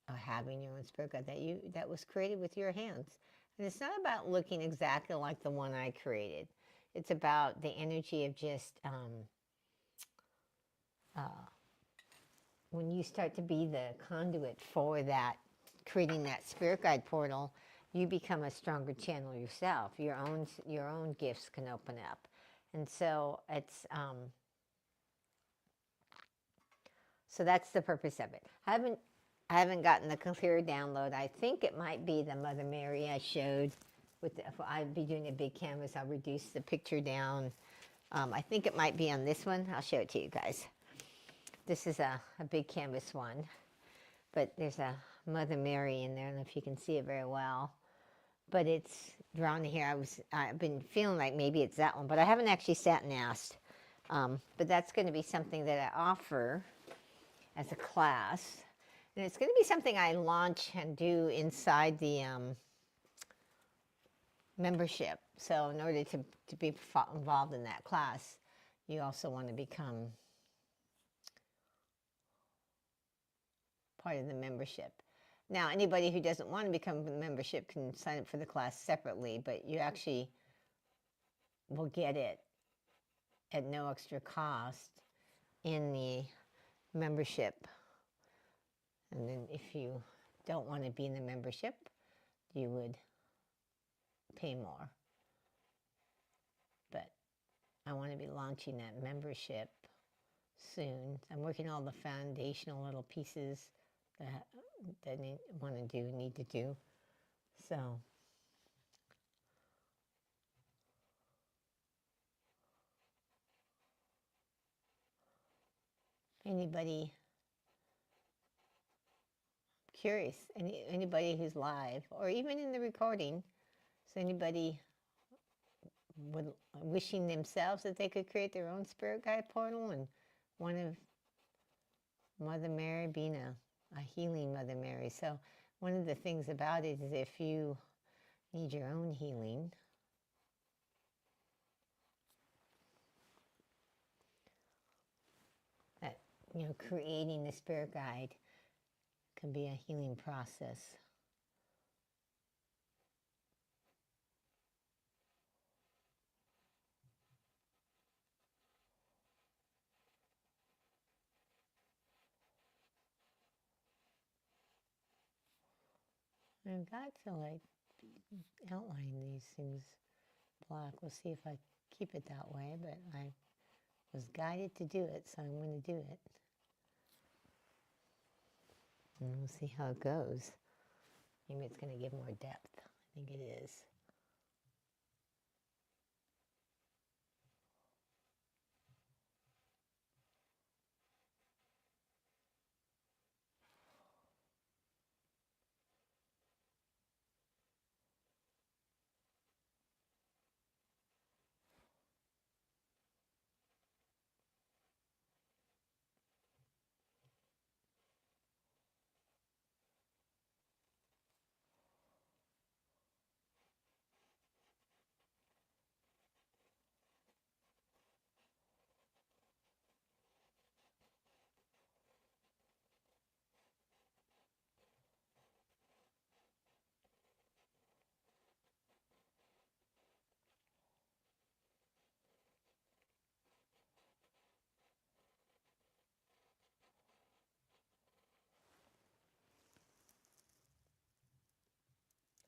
[SPEAKER 1] or having your own spirit guide that was created with your hands. And it's not about looking exactly like the one I created. It's about the energy of just when you start to be the conduit for that, creating that spirit guide portal, you become a stronger channel yourself. Your own gifts can open up. And so it's so that's the purpose of it. I haven't gotten the clear download. I think it might be the Mother Mary I showed. I'd be doing a big canvas. I'll reduce the picture down. I think it might be on this one. I'll show it to you guys. This is a big canvas one, but there's a Mother Mary in there. I don't know if you can see it very well, but it's drawn here. I've been feeling like maybe it's that one, but I haven't actually sat and asked. But that's going to be something that I offer as a class, and it's going to be something I launch and do inside the membership. So in order to be involved in that class, you also want to become part of the membership. Now, anybody who doesn't want to become a membership can sign up for the class separately, but you actually will get it at no extra cost in the membership. And then if you don't want to be in the membership, you would pay more. But I want to be launching that membership soon. I'm working all the foundational little pieces that I need to do. So anybody curious, anybody who's live or even in the recording, so anybody wishing themselves that they could create their own spirit guide portal, and one of Mother Mary being a healing Mother Mary. So one of the things about it is if you need your own healing, that, creating the spirit guide can be a healing process. I've got to outline these things black. We'll see if I keep it that way, but I was guided to do it, so I'm going to do it. And we'll see how it goes. Maybe it's going to give more depth. think it is.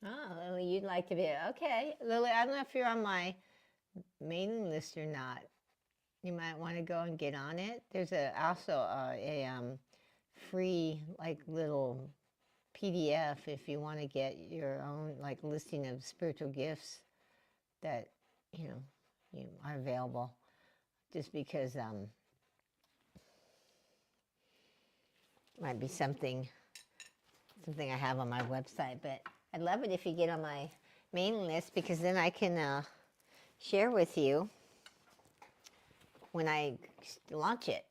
[SPEAKER 1] Oh, Lily, you'd like to be okay. Lily, I don't know if you're on my mailing list or not. You might want to go and get on it. There's also a free like little PDF if you want to get your own like listing of spiritual gifts that you know you are available. Just because might be something I have on my website, but I'd love it if you get on my mailing list because then I can share with you when I launch it.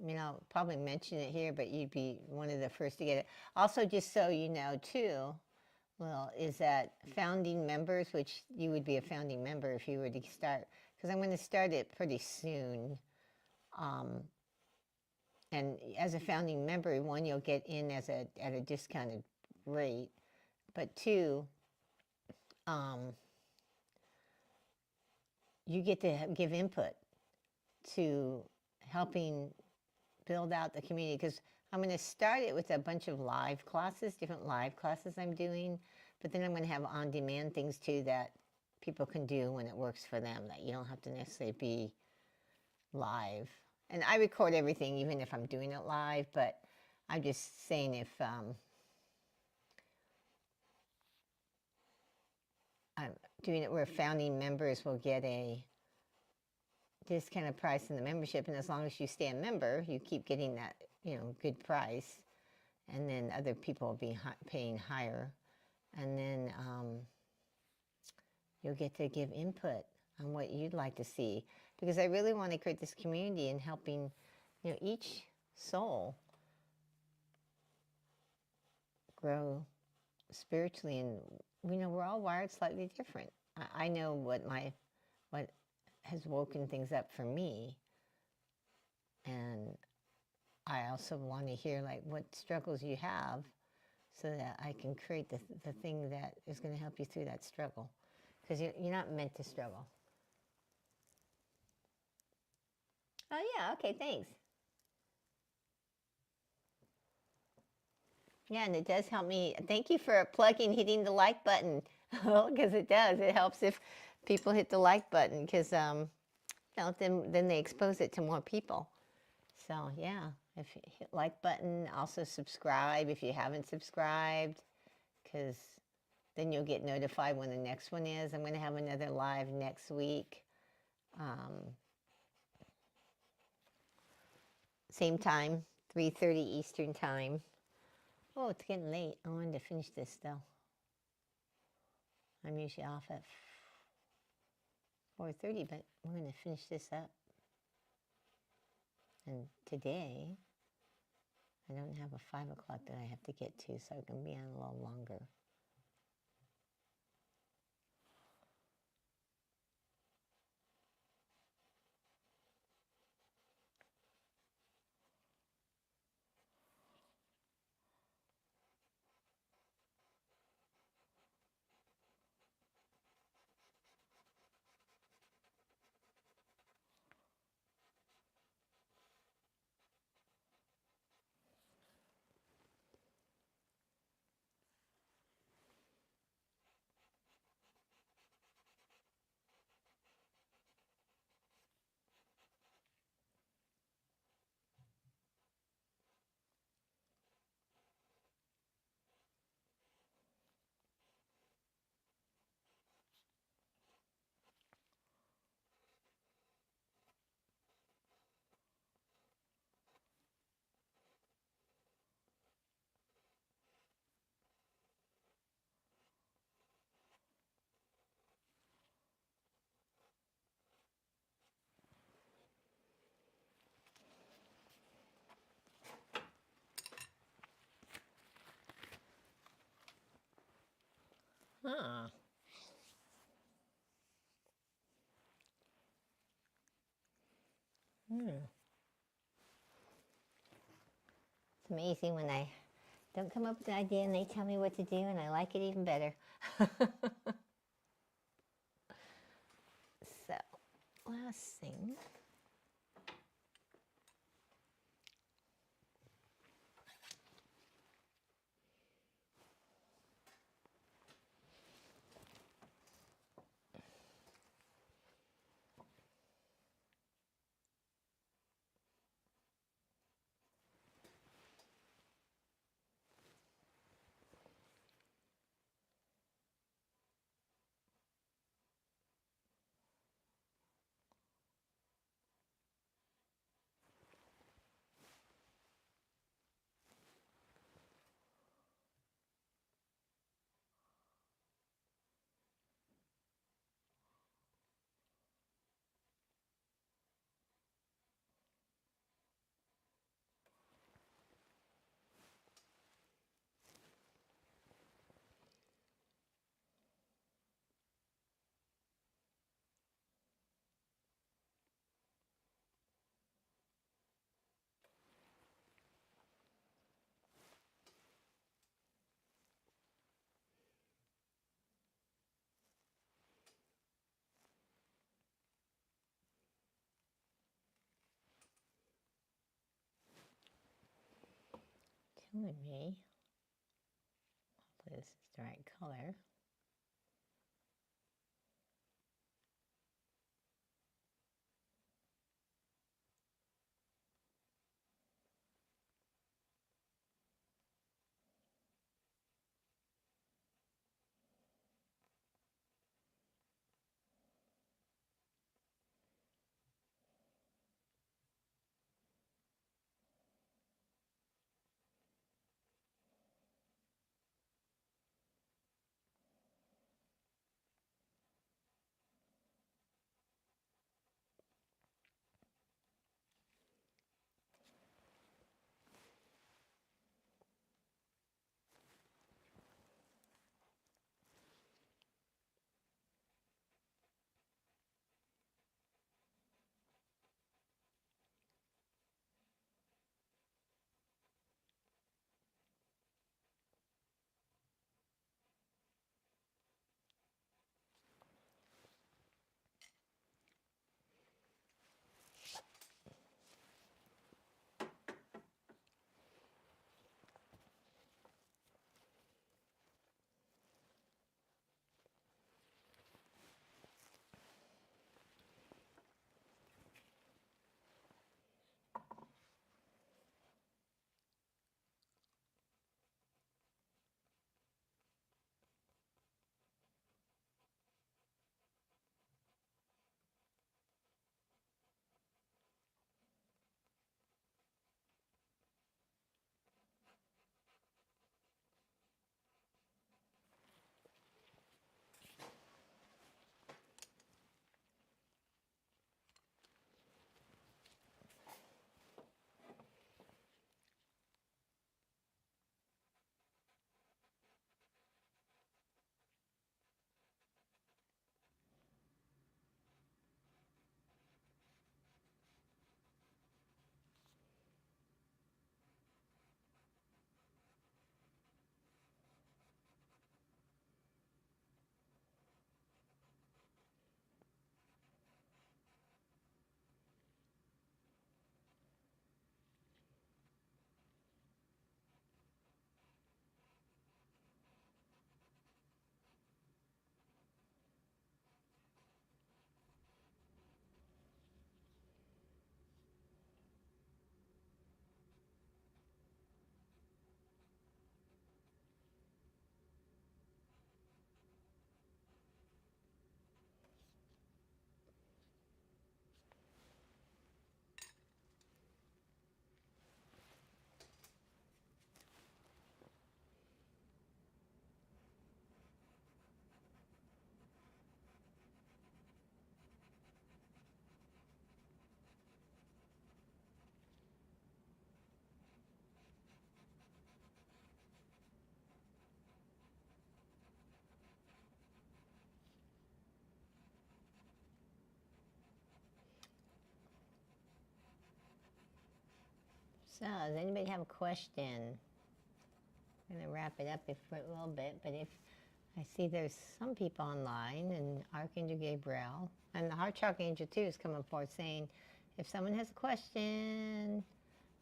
[SPEAKER 1] I mean, I'll probably mention it here, but you'd be one of the first to get it. Also, just so you know, too, well, is that founding members, which you would be a founding member if you were to start, because I'm going to start it pretty soon. And as a founding member, one, you'll get in at a discounted rate, but two, you get to give input to helping build out the community, because I'm going to start it with a bunch of live classes, different live classes I'm doing, but then I'm going to have on-demand things too that people can do when it works for them, that you don't have to necessarily be live. And I record everything even if I'm doing it live, but I'm just saying if I'm doing it where founding members will get a discounted price in the membership, and as long as you stay a member, you keep getting that, good price, and then other people will be paying higher, and then you'll get to give input on what you'd like to see, because I really want to create this community and helping, each soul grow spiritually, and we're all wired slightly different. I know what has woken things up for me, and I also want to hear like what struggles you have so that I can create the thing that is going to help you through that struggle, because you're not meant to struggle. Oh yeah, okay, thanks. Yeah, and it does help me. Thank you for hitting the like button, because it does. It helps if people hit the like button, because then they expose it to more people. So yeah, if you hit like button, also subscribe if you haven't subscribed, because then you'll get notified when the next one is. I'm going to have another live next week. Same time, 3:30 Eastern time. Oh, it's getting late. I wanted to finish this though. I'm usually off at 4:30, but we're going to finish this up. And today, I don't have a 5 o'clock that I have to get to, so I can be on a little longer. It's amazing when I don't come up with an idea and they tell me what to do, and I like it even better. So, last thing. Telling me, hopefully this is the right color. So, does anybody have a question? I'm going to wrap it up for a little bit, but if I see there's some people online, and Archangel Gabriel, and the Heart Chakra Angel too is coming forward saying, if someone has a question,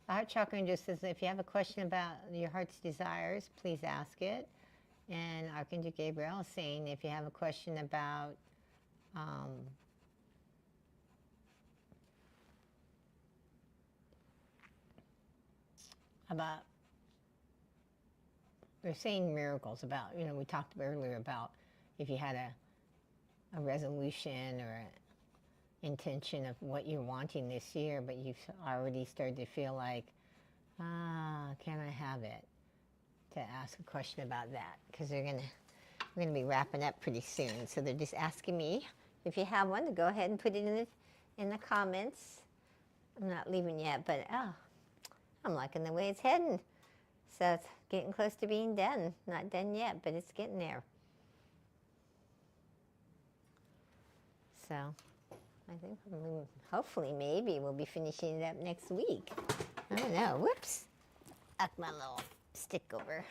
[SPEAKER 1] the Heart Chakra Angel says, if you have a question about your heart's desires, please ask it. And Archangel Gabriel is saying, if you have a question about they're saying miracles about, we talked earlier about if you had a resolution or an intention of what you're wanting this year, but you've already started to feel like, can I have it? To ask a question about that, because we're gonna be wrapping up pretty soon. So they're just asking me if you have one to go ahead and put it in the comments. I'm not leaving yet, but I'm liking the way it's heading. So it's getting close to being done. Not done yet, but it's getting there. So I think hopefully maybe we'll be finishing it up next week. I don't know. Whoops. Up my little stick over.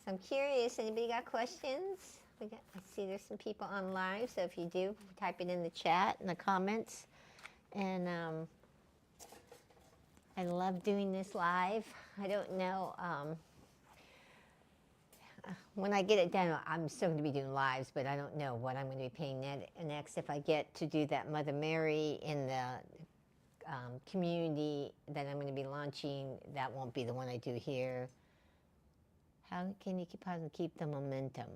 [SPEAKER 1] So I'm curious, anybody got questions? I see there's some people on live, so if you do, type it in the chat, in the comments. And I love doing this live. I don't know, when I get it done, I'm still going to be doing lives, but I don't know what I'm going to be paying next. If I get to do that Mother Mary in the community that I'm going to be launching, that won't be the one I do here. How can you keep the momentum?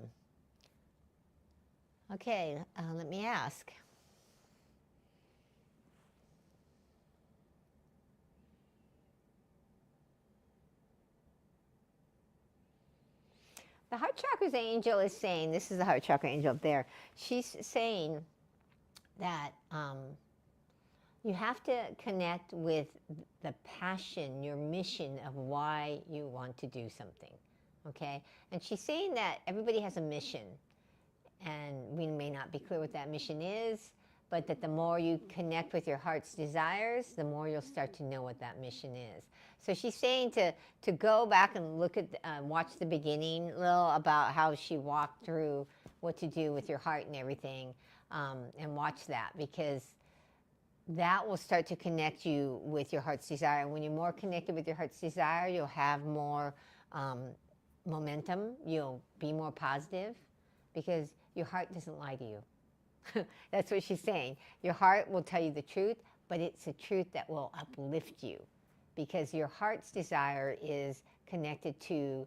[SPEAKER 1] Okay, let me ask. The Heart Chakra Angel is saying, this is the Heart Chakra Angel up there, she's saying that you have to connect with the passion, your mission of why you want to do something, okay? And she's saying that everybody has a mission, and we may not be clear what that mission is, but that the more you connect with your heart's desires, the more you'll start to know what that mission is. So she's saying to go back and look at, watch the beginning, Lil, about how she walked through what to do with your heart and everything, and watch that, because that will start to connect you with your heart's desire. And when you're more connected with your heart's desire, you'll have more momentum. You'll be more positive, because your heart doesn't lie to you. That's what she's saying. Your heart will tell you the truth, but it's a truth that will uplift you, because your heart's desire is connected to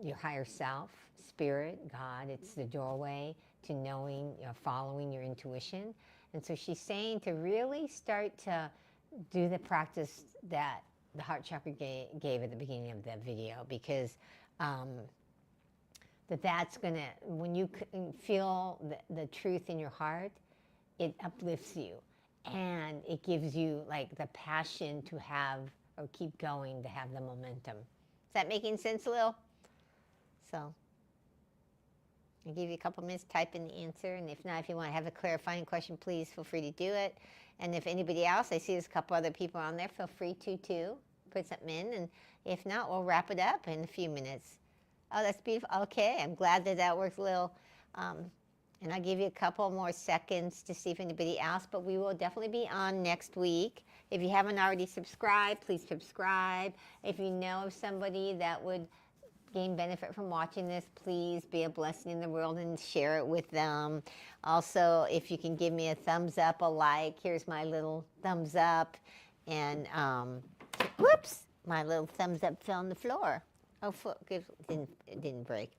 [SPEAKER 1] your higher self, spirit, God. It's the doorway to knowing, following your intuition. And so she's saying to really start to do the practice that the Heart Chakra gave at the beginning of the video, because that's going to, when you feel the truth in your heart, it uplifts you, and it gives you like the passion to have, or keep going, to have the momentum. Is that making sense, Lil? So I'll give you a couple minutes to type in the answer, and if not, if you want to have a clarifying question, please feel free to do it. And if anybody else, I see there's a couple other people on there, feel free to put something in, and if not, we'll wrap it up in a few minutes. Oh, that's beautiful. Okay, I'm glad that works, Lil. And I'll give you a couple more seconds to see if anybody else, but we will definitely be on next week. If you haven't already subscribed, please subscribe. If you know of somebody that would gain benefit from watching this, please be a blessing in the world and share it with them. Also, if you can give me a thumbs up, a like, here's my little thumbs up. And, whoops, my little thumbs up fell on the floor. Oh, it didn't break.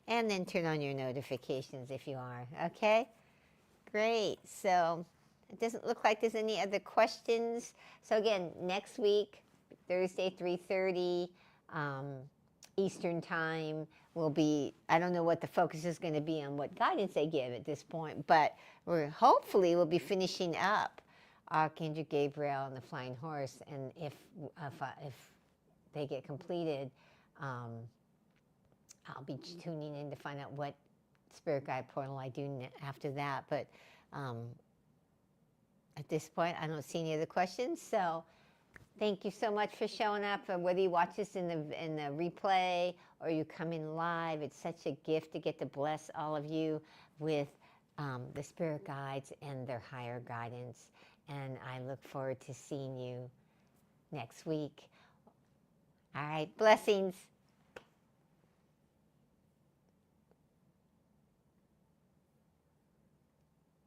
[SPEAKER 1] And then turn on your notifications if you are, okay? Great, so it doesn't look like there's any other questions. So again, next week, Thursday, 3:30 Eastern Time will be, I don't know what the focus is going to be on, what guidance they give at this point, but hopefully we'll be finishing up Archangel Gabriel and the Flying Horse, and if they get completed, I'll be tuning in to find out what spirit guide portal I do after that. But at this point, I don't see any other questions. So Thank you so much for showing up. Whether you watch this in the replay or you come in live, it's such a gift to get to bless all of you with the spirit guides and their higher guidance. And I look forward to seeing you next week. All right, blessings.